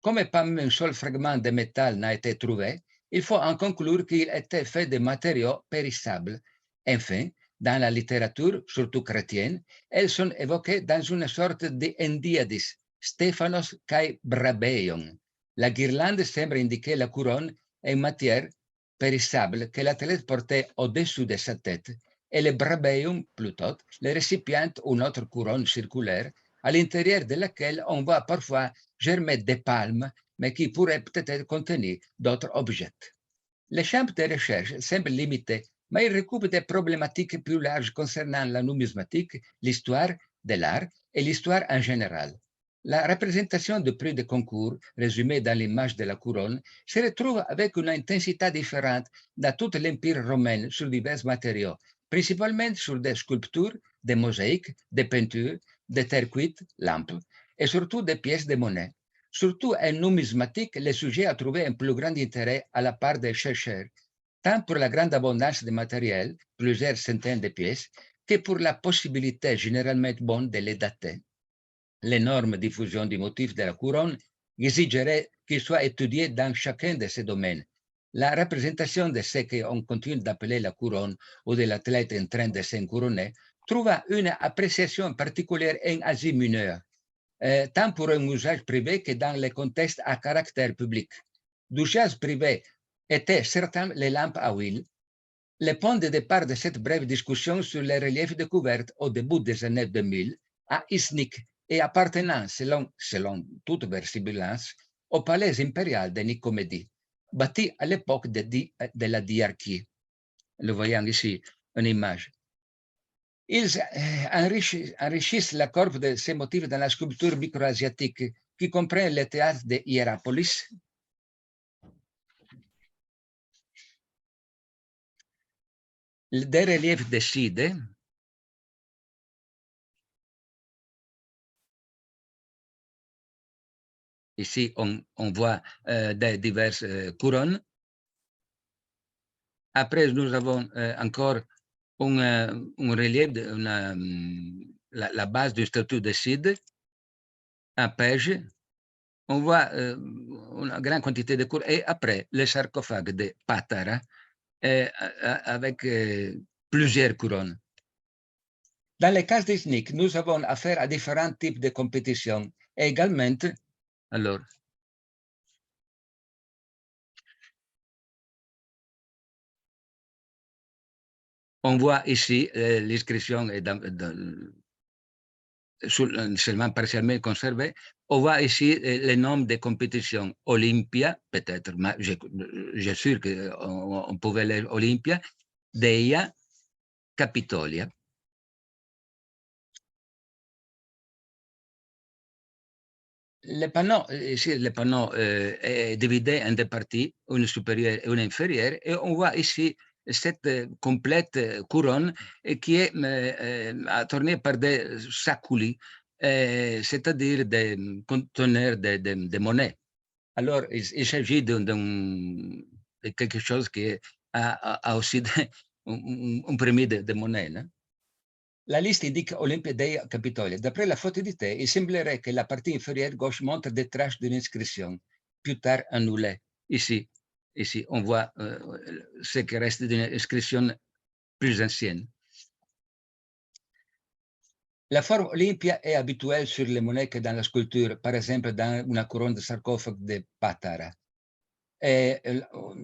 Comme pas même un seul fragment de métal n'a été trouvé, il faut en conclure qu'il était fait de matériaux périssables. Enfin, dans la littérature, surtout chrétienne, elles sont évoquées dans une sorte d'endiadis, Stéphanos kai brabeion. La guirlande semble indiquer la couronne en matière périssable que l'athlète portait au-dessus de sa tête, et le brabeium, plutôt, le récipient ou notre couronne circulaire, à l'intérieur de laquelle on voit parfois germer des palmes, mais qui pourraient peut-être contenir d'autres objets. Les champs de recherche semblent limités, mais ils recoupent des problématiques plus larges concernant la numismatique, l'histoire de l'art et l'histoire en général. La représentation de prix de concours, résumée dans l'image de la couronne, se retrouve avec une intensité différente dans tout l'Empire romain sur divers matériaux, principalement sur des sculptures, des mosaïques, des peintures, des terres cuites, lampes, et surtout des pièces de monnaie. Surtout en numismatique, le sujet a trouvé un plus grand intérêt à la part des chercheurs, tant pour la grande abondance de matériel, plusieurs centaines de pièces, que pour la possibilité généralement bonne de les dater. L'énorme diffusion du motif de la couronne exigerait qu'il soit étudié dans chacun de ces domaines. La représentation de ce qu'on continue d'appeler la couronne ou de l'athlète en train de s'encouronner trouva une appréciation particulière en Asie mineure, tant pour un usage privé que dans les contextes à caractère public. D'usage privé étaient certains les lampes à huile. Le point de départ de cette brève discussion sur les reliefs découverts au début des années 2000 à Iznik et appartenant, selon toute vraisemblance, au palais impérial de Nicomédie, bâti à l'époque de la diarchie. Le voyons ici, une image. Ils enrichissent la corps de ces motifs dans la sculpture micro-asiatique qui comprend le théâtre de Hierapolis, des reliefs de Side, ici on voit des diverses couronnes. Après, nous avons encore un relief, la base du statut de Side, un page. On voit une grande quantité de couronnes. Et après, le sarcophage de Patara, avec plusieurs couronnes. Dans le cas d'Iznik, nous avons affaire à différents types de compétitions. Et également, alors, on voit ici l'inscription seulement partiellement conservée. On voit ici le nom des compétitions. Olympia, peut-être, mais je suis sûr qu'on pouvait lire Olympia, Deia, Capitolia. Le panneau est divisé en deux parties, une supérieure et une inférieure, et on voit ici cette complète couronne qui est tournée par des sacoulis, c'est-à-dire des conteneurs de monnaie. Alors, il s'agit de quelque chose qui a aussi un permis de monnaie. Non? La liste indique Olympia dei Capitoli. D'après la photo éditée, il semblerait que la partie inférieure gauche montre des traces d'une inscription, plus tard annulée. Ici, on voit ce qui reste d'une inscription plus ancienne. La forme Olympia est habituelle sur les monnaies que dans la sculpture, par exemple dans une couronne de sarcophage de Patara. Et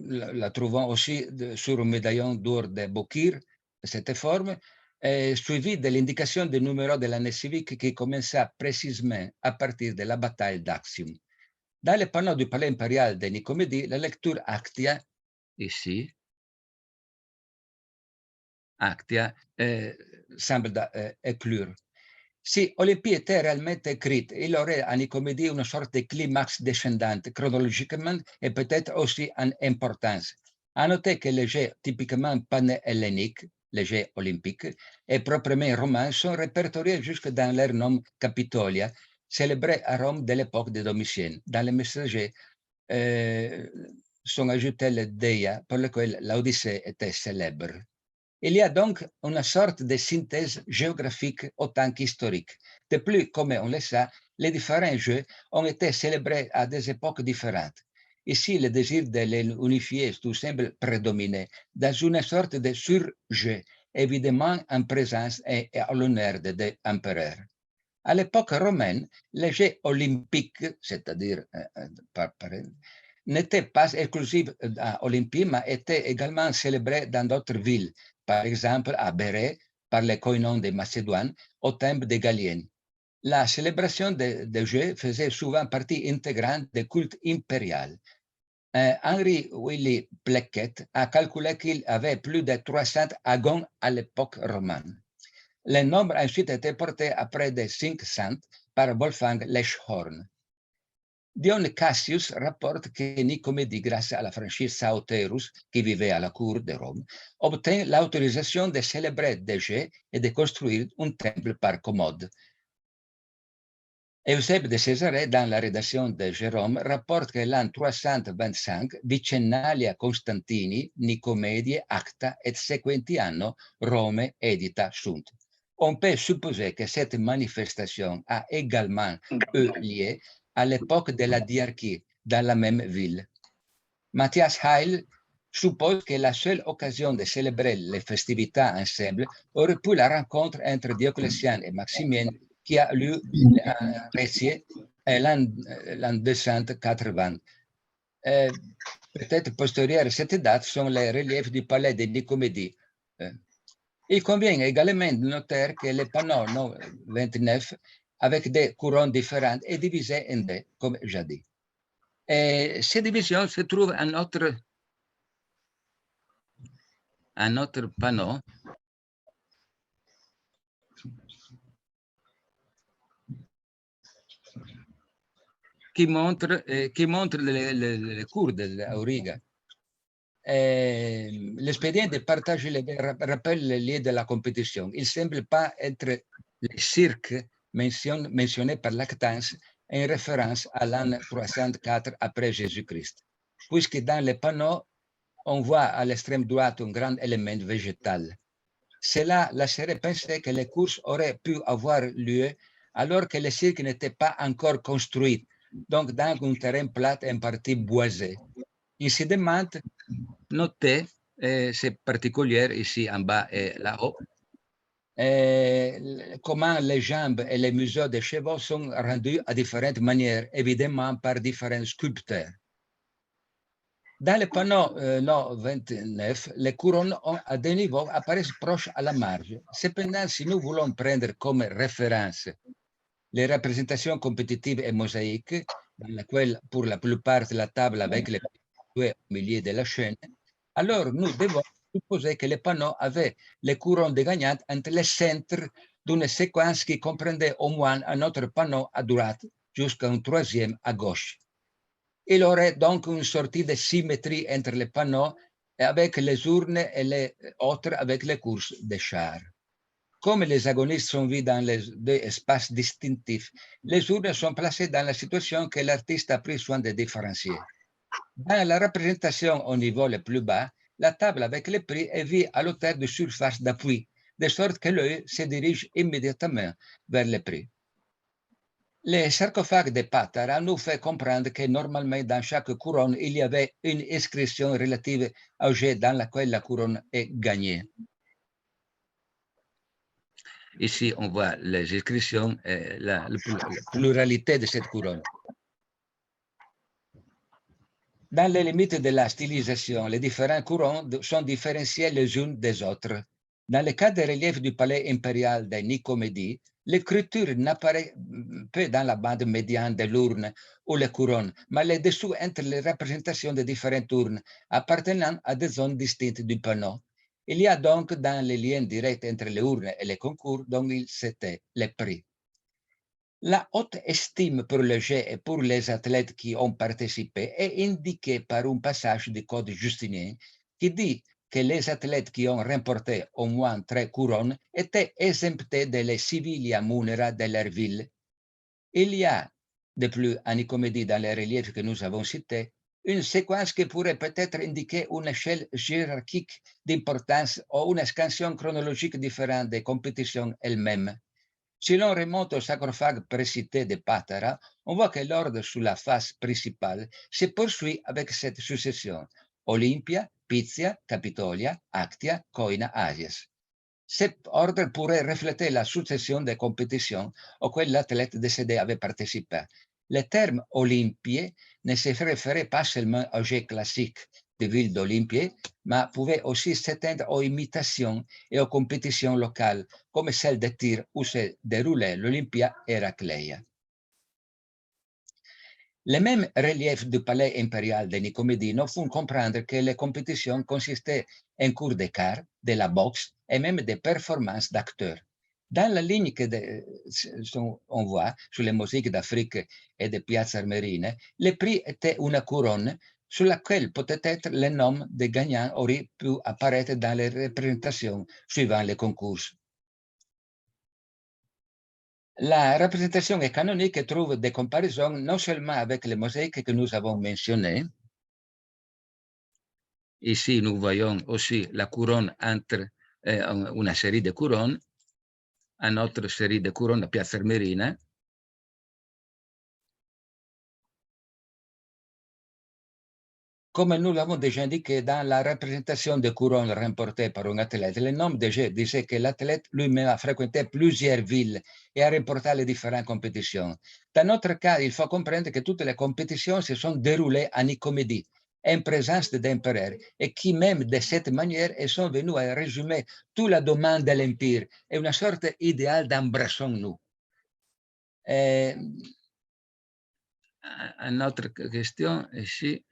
la trouvons aussi sur un médaillon d'or de Bokir, de cette forme, suivi de l'indication des numéros de l'année civique qui commença précisément à partir de la bataille d'Axium. Dans les panneaux du palais impérial de Nicomédie, la lecture Actia, ici, Actia, semble éclure. Si Olympie était réellement écrite, il aurait à Nicomédie une sorte de climax descendante, chronologiquement et peut-être aussi en importance. À noter que les jeux typiquement pan-helléniques, les jeux olympiques, et proprement romains sont répertoriés jusque dans leur nom Capitolia, célébré à Rome de l'époque de Domitien. Dans les messagers sont ajoutés les Deia, pour lesquels l'Odyssée était célèbre. Il y a donc une sorte de synthèse géographique autant qu'historique. De plus, comme on le sait, les différents jeux ont été célébrés à des époques différentes. Ici, le désir de les unifier tout semble prédominer dans une sorte de surjeu, évidemment en présence et à l'honneur des empereurs. À l'époque romaine, les jeux olympiques, c'est-à-dire n'étaient pas exclusifs à Olympie, mais étaient également célébrés dans d'autres villes, par exemple à Bérée, par les koinons de Macédoine, au temple des Galiennes. La célébration des Jeux faisait souvent partie intégrante des cultes impériaux. Henry Willy Pleckett a calculé qu'il avait plus de 300 agons à l'époque romane. Le nombre a ensuite été porté à près de 500 par Wolfgang Leschhorn. Dion Cassius rapporte que Nicomédie, grâce à la franchise Sauterus, qui vivait à la cour de Rome, obtint l'autorisation de célébrer des jeux et de construire un temple par commode. Eusèbe de Césarée, dans la rédaction de Jérôme, rapporte que l'an 325, Vicennalia Constantini, Nicomedie, Acta et sequenti anno, Rome edita sunt. On peut supposer que cette manifestation a également eu lieu à l'époque de la diarchie dans la même ville. Matthias Heil suppose que la seule occasion de célébrer les festivités ensemble aurait pu la rencontre entre Dioclétien et Maximien qui a lieu à Récier l'an 280. Peut-être postérieur à cette date sont les reliefs du palais de Nicomédie. Il convient également de noter que le panneau 29, avec des couronnes différentes, est divisé en deux, comme j'ai dit. Et cette division se trouve à notre panneau qui montre le cours de l'Auriga. L'expédient de partage rappelle les lieux de la compétition. Il ne semble pas être le cirque mentionné par Lactance en référence à l'an 304 après Jésus-Christ, puisque dans le panneau, on voit à l'extrême droite un grand élément végétal. Cela laisserait penser que les courses auraient pu avoir lieu alors que le cirque n'était pas encore construit, donc dans un terrain plat en partie boisé. Incidemment, notez, c'est particulier ici en bas et là-haut, comment les jambes et les museaux des chevaux sont rendus à différentes manières, évidemment par différents sculpteurs. Dans le panneau 29, les couronnes à deux niveaux apparaissent proches à la marge. Cependant, si nous voulons prendre comme référence les représentations compétitives et mosaïques, dans lesquelles, pour la plupart, la table avec les au milieu de la chaîne, alors nous devons supposer que les panneaux avaient les couronnes de gagnantes entre les centres d'une séquence qui comprendait au moins un autre panneau à droite jusqu'à un troisième à gauche. Il aurait donc une sortie de symétrie entre les panneaux avec les urnes et les autres avec les courses des chars. Comme les agonistes sont vus dans les deux espaces distinctifs, les urnes sont placées dans la situation que l'artiste a pris soin de différencier. Dans la représentation au niveau le plus bas, la table avec les prix est vue à l'auteur de surface d'appui, de sorte que l'œil se dirige immédiatement vers le prix. Les sarcophages de Patara nous fait comprendre que normalement dans chaque couronne, il y avait une inscription relative au jet dans laquelle la couronne est gagnée. Ici, on voit les inscriptions et la pluralité de cette couronne. Dans les limites de la stylisation, les différents courants sont différenciés les unes des autres. Dans le cas des reliefs du palais impérial de Nicomédie, l'écriture n'apparaît peu dans la bande médiane de l'urne ou les couronnes, mais les dessous entre les représentations de différentes urnes appartenant à des zones distinctes du panneau. Il y a donc dans les liens directs entre les urnes et les concours dont il s'était les prix. La haute estime pour le jet et pour les athlètes qui ont participé est indiquée par un passage du Code justinien qui dit que les athlètes qui ont remporté au moins 3 couronnes étaient exemptés de les civilia munera de leur ville. Il y a, de plus, à Nicomédie, dans les reliefs que nous avons cités, une séquence qui pourrait peut-être indiquer une échelle hiérarchique d'importance ou une scansion chronologique différente des compétitions elles-mêmes. Si l'on remonte au sarcophage précité de Patara, on voit que l'ordre sous la face principale se poursuit avec cette succession: Olympia, Pythia, Capitolia, Actia, Coina, Asias. Cet ordre pourrait refléter la succession des compétitions auxquelles l'athlète décédé avait participé. Le terme Olympie ne se référait pas seulement au jet classique de ville d'Olympie, mais pouvait aussi s'étendre aux imitations et aux compétitions locales, comme celle de tir où se déroulait l'Olympia Héracléa. Les mêmes reliefs du palais impérial de Nicomédie nous font comprendre que les compétitions consistaient en cours d'écart, de la boxe et même des performances d'acteurs. Dans la ligne que on voit sur les mosaïques d'Afrique et de Piazza Armerine, le prix était une couronne sur laquelle peut-être le nom des gagnants aurait pu apparaître dans les représentations suivant les concours. La représentation est canonique et trouve des comparaisons non seulement avec les mosaïques que nous avons mentionnées. Ici, nous voyons aussi la couronne entre une série de couronnes, une autre série de couronnes à Piazza Armerine. Comme nous l'avons déjà indiqué, dans la représentation de couronnes remportées par un athlète, le nom de jeu disait que l'athlète lui-même a fréquenté plusieurs villes et a remporté les différentes compétitions. Dans notre cas, il faut comprendre que toutes les compétitions se sont déroulées à Nicomédie, en présence d'empereurs, et qui même de cette manière sont venus à résumer tout le domaine de l'Empire et une sorte idéal d'embrassons-nous. Une autre question ici.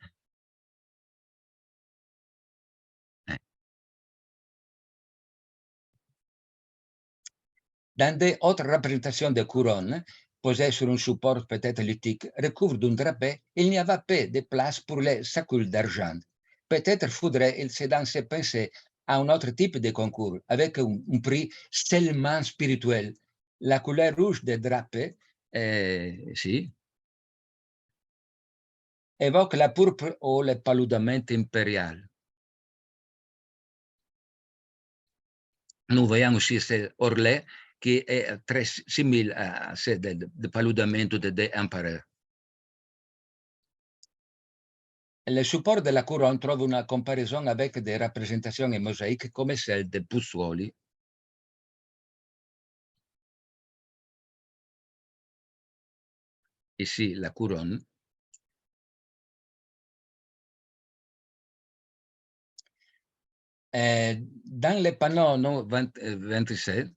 Dans des autres représentations de couronnes, posées sur un support peut-être lithique, recouvre d'un drapé, il n'y avait pas de place pour les sacules d'argent. Peut-être faudrait-il donc se penser à un autre type de concours, avec un prix seulement spirituel. La couleur rouge des drapés, si, évoque la pourpre ou le paludament impérial. Nous voyons aussi ce orlet qui est très similaire à ce de paludamento des empereurs. Le support de la couronne trouve une comparaison avec des représentations mosaïques comme celle de Puzzoli. Ici, la couronne. Dans le panneau 27,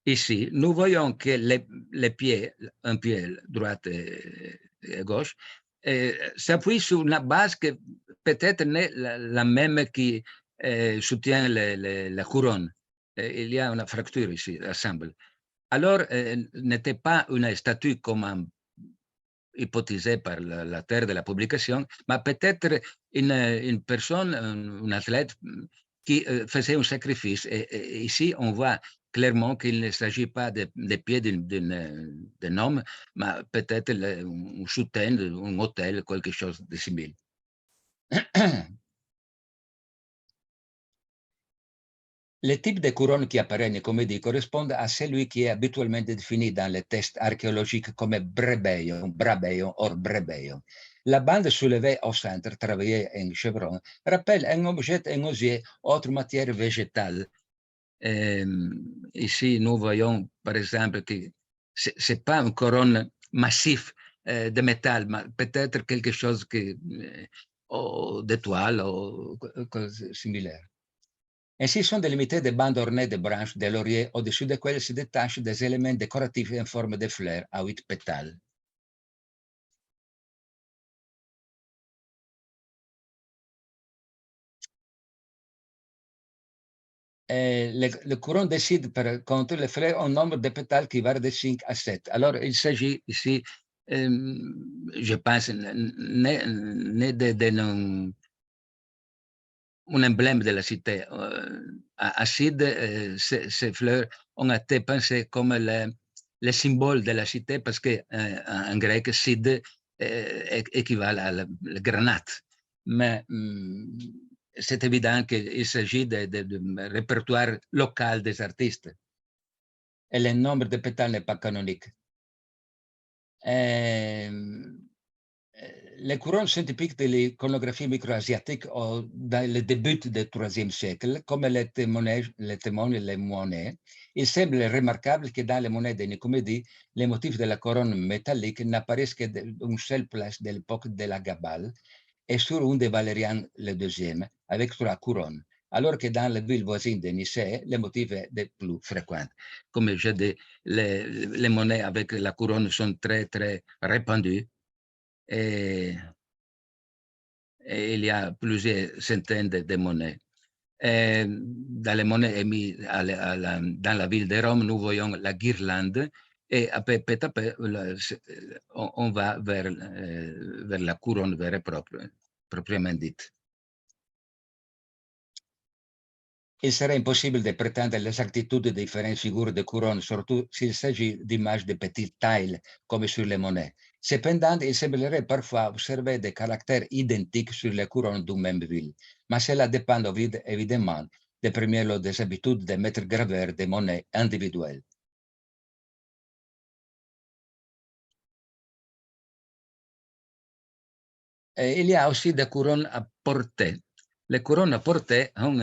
ici, nous voyons que les pieds, un pied droite et gauche, s'appuie sur une base qui peut-être n'est la même qui soutient la couronne. Il y a une fracture ici, ensemble. Alors, n'était pas une statue comme hypothésée par l'auteur de la publication, mais peut-être une personne, un athlète qui faisait un sacrifice. Et ici, on voit clairement qu'il ne s'agit pas des pieds d'un homme, mais peut-être un soutien, un autel, quelque chose de similaire. Le type de couronne qui apparaît en comédie correspond à celui qui est habituellement défini dans les tests archéologiques comme brabeion, or brabeion. La bande soulevée au centre, travaillée en chevron, rappelle un objet en osier, autre matière végétale. Ici, nous voyons, par exemple, que ce n'est pas une couronne massive de métal, mais peut-être quelque chose d'étoile ou similaire. Ainsi sont délimitées des bandes ornées de branches de laurier au-dessus desquelles se détachent des éléments décoratifs en forme de fleurs à 8 pétales. Le courant décide par contre les fleurs un nombre de pétales qui varie de 5 à 7. Alors, il s'agit ici, je pense, un emblème de la cité. À Sid, ces fleurs ont été pensées comme le symbole de la cité parce qu'en grec, Sid équivaut à la granate. Mais c'est évident qu'il s'agit de répertoire local des artistes. Et le nombre de pétales n'est pas canonique. Les couronnes sont typiques de l'iconographie micro-asiatique dans le début du IIIe siècle, comme les témoins et les monnaies. Il semble remarquable que dans les monnaies de Nicomédie, les motifs de la couronne métallique n'apparaissent que d'une seule place de l'époque de la Gabale et sur une de Valérian le deuxième, avec 3 couronnes, alors que dans la ville voisine de Nicée, le motif est de plus fréquent. Comme je dis, les monnaies avec la couronne sont très, très répandues. Et il y a plusieurs centaines de monnaies. Dans les monnaies émises dans la ville de Rome, nous voyons la guirlande et à peu à peu, on va vers la couronne proprement dite. Il serait impossible de prétendre l'exactitude des différentes figures de couronne, surtout s'il s'agit d'images de petite taille, comme sur les monnaies. Cependant, il semblerait parfois observer des caractères identiques sur les couronnes d'une même ville, mais cela dépend évidemment des premiers lots des habitudes des maîtres graveurs des monnaies individuelles. Et il y a aussi des couronnes à portée. Les couronnes à portée ont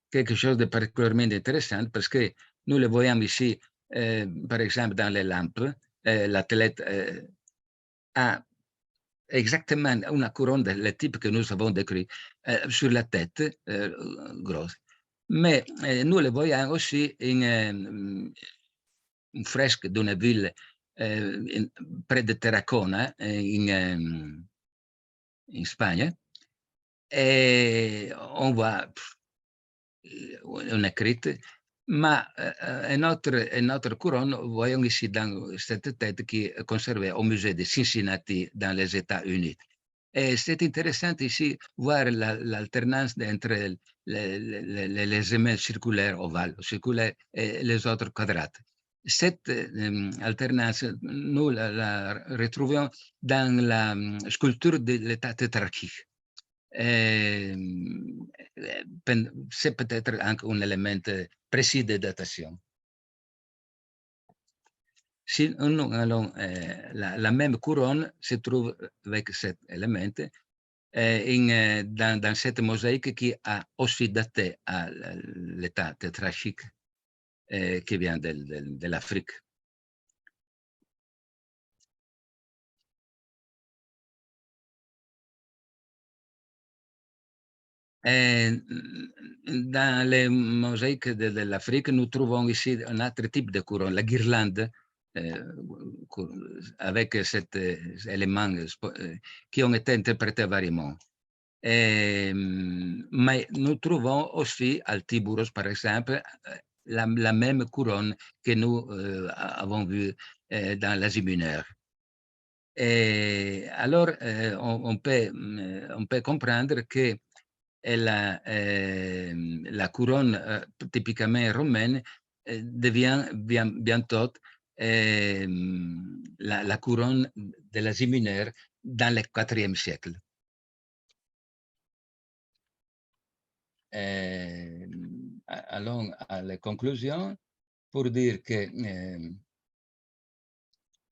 quelque chose de particulièrement intéressant parce que nous le voyons ici, par exemple, dans les lampes. L'athlète a exactement une couronne de le type que nous avons décrit sur la tête, grosse. Mais nous le voyons aussi in une fresque d'une ville près de Tarragona, in Espagne. Et on voit une écrite, mais une autre couronne, voyons ici dans cette tête qui est conservée au musée de Cincinnati dans les États-Unis. Et c'est intéressant ici voir l'alternance entre les éléments circulaires ovales, et les autres quadrates. Cette alternance, nous la retrouvons dans la sculpture de l'état tétrarchique. C'est peut-être un élément précis de datation. Si nous allons, la même couronne se trouve avec cet élément dans cette mosaïque qui a aussi daté à l'état tétrarchique qui vient de l'Afrique. Dans les mosaïques de l'Afrique, nous trouvons ici un autre type de couronne, la guirlande, avec cet élément qui ont été interprétés variément. Mais nous trouvons aussi à Tiburos, par exemple, la même couronne que nous avons vue dans l'Asie mineure. Et alors, on peut comprendre que la couronne typiquement romaine devient bientôt la couronne de l'Asie mineure dans le IVe siècle. allons à la conclusion pour dire que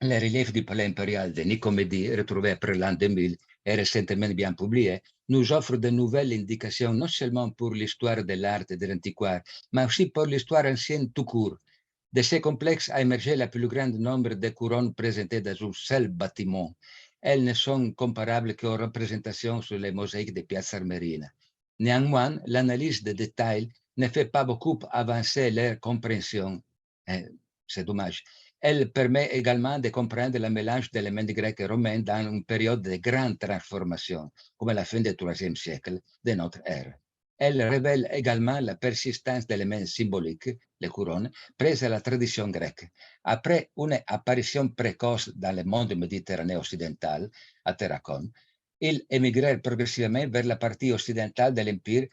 les reliefs du palais impérial de Nicomédie, retrouvés après l'an 2000 et récemment bien publiés, nous offrent de nouvelles indications non seulement pour l'histoire de l'art et de l'antiquaire, mais aussi pour l'histoire ancienne tout court. De ces complexes a émergé le plus grand nombre de couronnes présentées dans un seul bâtiment. Elles ne sont comparables qu'aux représentations sur les mosaïques de Piazza Armerina. Néanmoins, l'analyse des détails ne fait pas beaucoup avancer leur compréhension. C'est dommage. Elle permet également de comprendre le mélange d'éléments grecs et romains dans une période de grande transformation, comme la fin du IIIe siècle de notre ère. Elle révèle également la persistance d'éléments symboliques, les couronnes, prises à la tradition grecque. Après une apparition précoce dans le monde méditerranéen occidental, à Terracon, ils émigrèrent progressivement vers la partie occidentale de l'Empire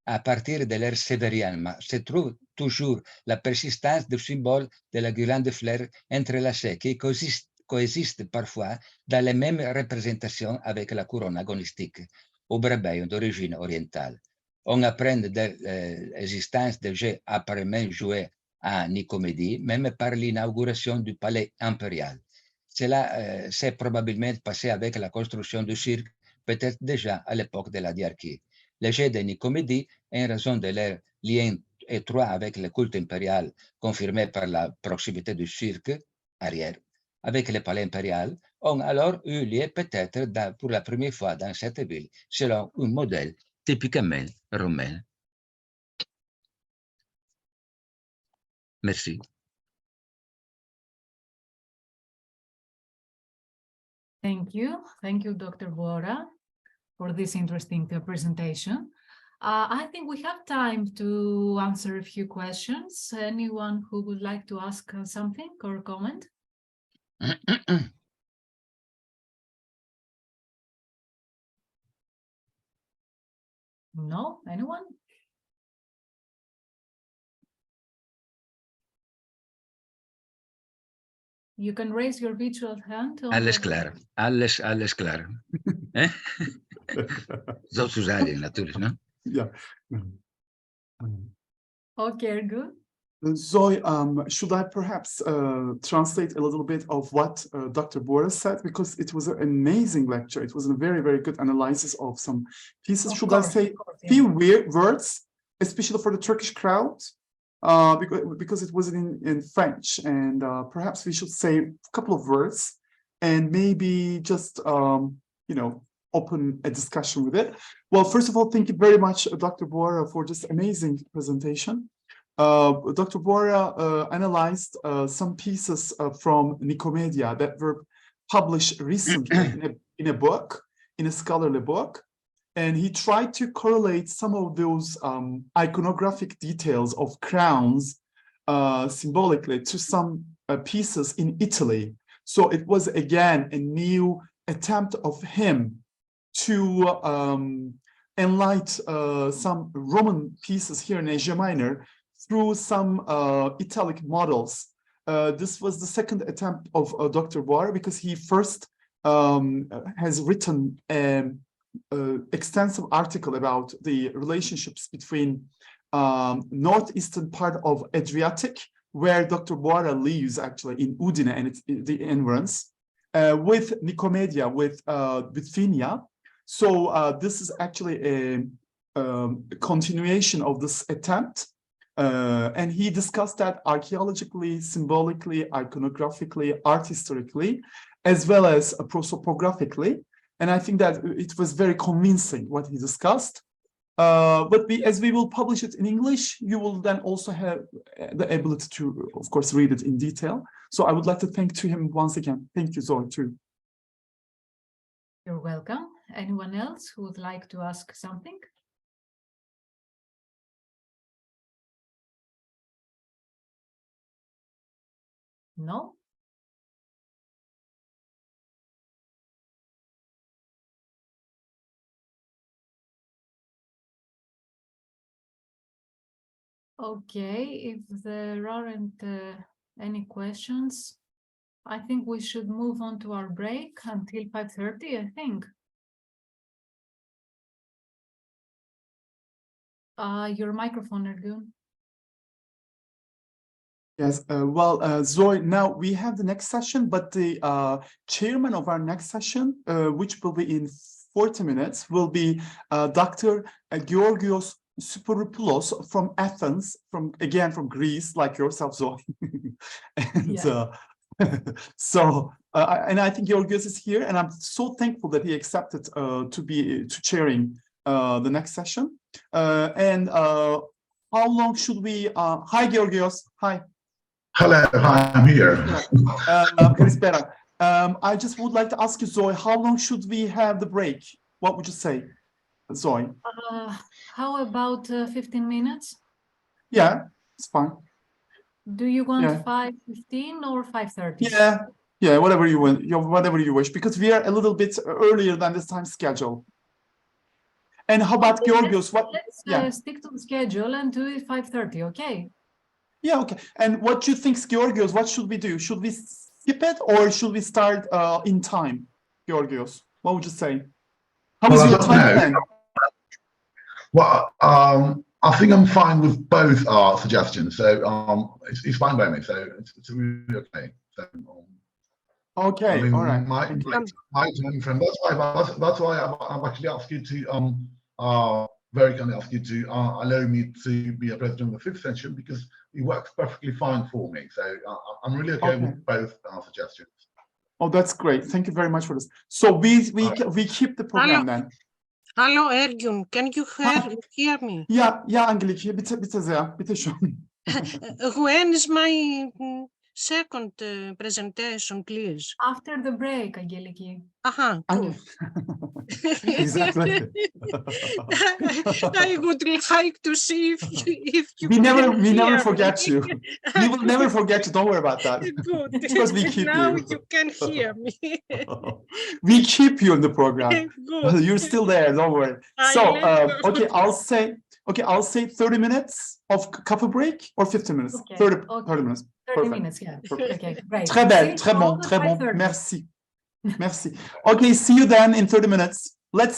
à partir de l'ère sévérienne. Se trouve toujours la persistance du symbole de la guirlande de fleurs entrelacées qui coexistent parfois dans les mêmes représentations avec la couronne agonistique au brébéon d'origine orientale. On apprend de l'existence de jeux apparemment joués à Nicomédie, même par l'inauguration du palais impérial. Cela s'est probablement passé avec la construction du cirque, peut-être déjà à l'époque de la diarchie. Les jeux de Nicomédie, en raison de leur lien étroit avec le culte impérial, confirmé par la proximité du cirque arrière avec le palais impérial, ont alors eu lieu peut-être pour la première fois dans cette ville, selon un modèle typiquement romain. Merci. Thank you, Dr. Bora, for this interesting presentation. I think we have time to answer a few questions. Anyone who would like to ask something or comment? No? Anyone? You can raise your virtual hand. Alles klaar. Alles klaar. Zo zu sagen, natürlich, ne? Yeah. Okay, good. Zoe, should I perhaps translate a little bit of what Dr. Bora said? Because it was an amazing lecture. It was a very, very good analysis of some pieces. Of Should course, I say yeah. few words, especially for the Turkish crowd? Because it was in French, and perhaps we should say a couple of words and maybe just, open a discussion with it. Well, first of all, thank you very much, Dr. Bora, for this amazing presentation. Dr. Bora analyzed some pieces from Nicomedia that were published recently in a book, in a scholarly book. And he tried to correlate some of those iconographic details of crowns symbolically to some pieces in Italy. So it was, again, a new attempt of him to enlighten some Roman pieces here in Asia Minor through some Italic models. This was the second attempt of Dr. Bora, because he first has written an extensive article about the relationships between northeastern part of Adriatic, where Dr. Bora lives actually in Udine and it's the environs, with Nicomedia, with Bithynia. So this is actually a continuation of this attempt. And he discussed that archaeologically, symbolically, iconographically, art historically, as well as prosopographically. And I think that it was very convincing what he discussed. But as we will publish it in English, you will then also have the ability to, of course, read it in detail. So I would like to thank to him once again. Thank you, Zoe, too. You're welcome. Anyone else who would like to ask something? No? Okay, if there aren't any questions, I think we should move on to our break until 5:30, I think. Your microphone, Ergun. Yes, Zoe, now we have the next session, but the chairman of our next session, which will be in 40 minutes, will be Dr. Georgios Superopoulos from Athens, again from Greece, like yourself, Zoe. And Yeah. And I think Georgios is here, and I'm so thankful that he accepted to chairing the next session. How long should we? Hi, Georgios. Hi. Hello, hi, I'm here. Kalispera. I just would like to ask you, Zoe, how long should we have the break? What would you say, Zoe? How about 15 minutes? Yeah, it's fine. Do you want Yeah. 5:15 or 5:30? Yeah, whatever you want, whatever you wish, because we are a little bit earlier than this time schedule. And how about Okay, Georgios? let's stick to the schedule and do it 5:30, okay? Yeah, okay. And what do you think, Georgios? What should we do? Should we skip it or should we start in time, Georgios? What would you say? How is your time plan? Well, I think I'm fine with both suggestions. So it's fine by me. So it's really okay. So, okay, I mean, all right. my time frame. That's why I've actually asked you to very kindly ask you to allow me to be a president of the 5th session, because it works perfectly fine for me. So I'm really okay with both suggestions. Oh, that's great. Thank you very much for this. So we keep the program then. Hello, Ergun. Can you hear me? Yeah, Angeliki, bitte schon. When is my second presentation, please? After the break, Angeliki. Cool. Exactly. I would like to see if you we never hear forget me. you. We will never forget you. Don't worry about that. Good. Because we keep now you. You can hear me. We keep you in the program. Good. You're still there. Don't worry. So okay, I'll say 30 minutes of coffee break or 15 minutes. Okay, 30 minutes. 30 minutes, yeah. Okay, great. Très belle, See très you bon, all at très bon. 5:30. Merci. Merci. Okay, see you then in 30 minutes.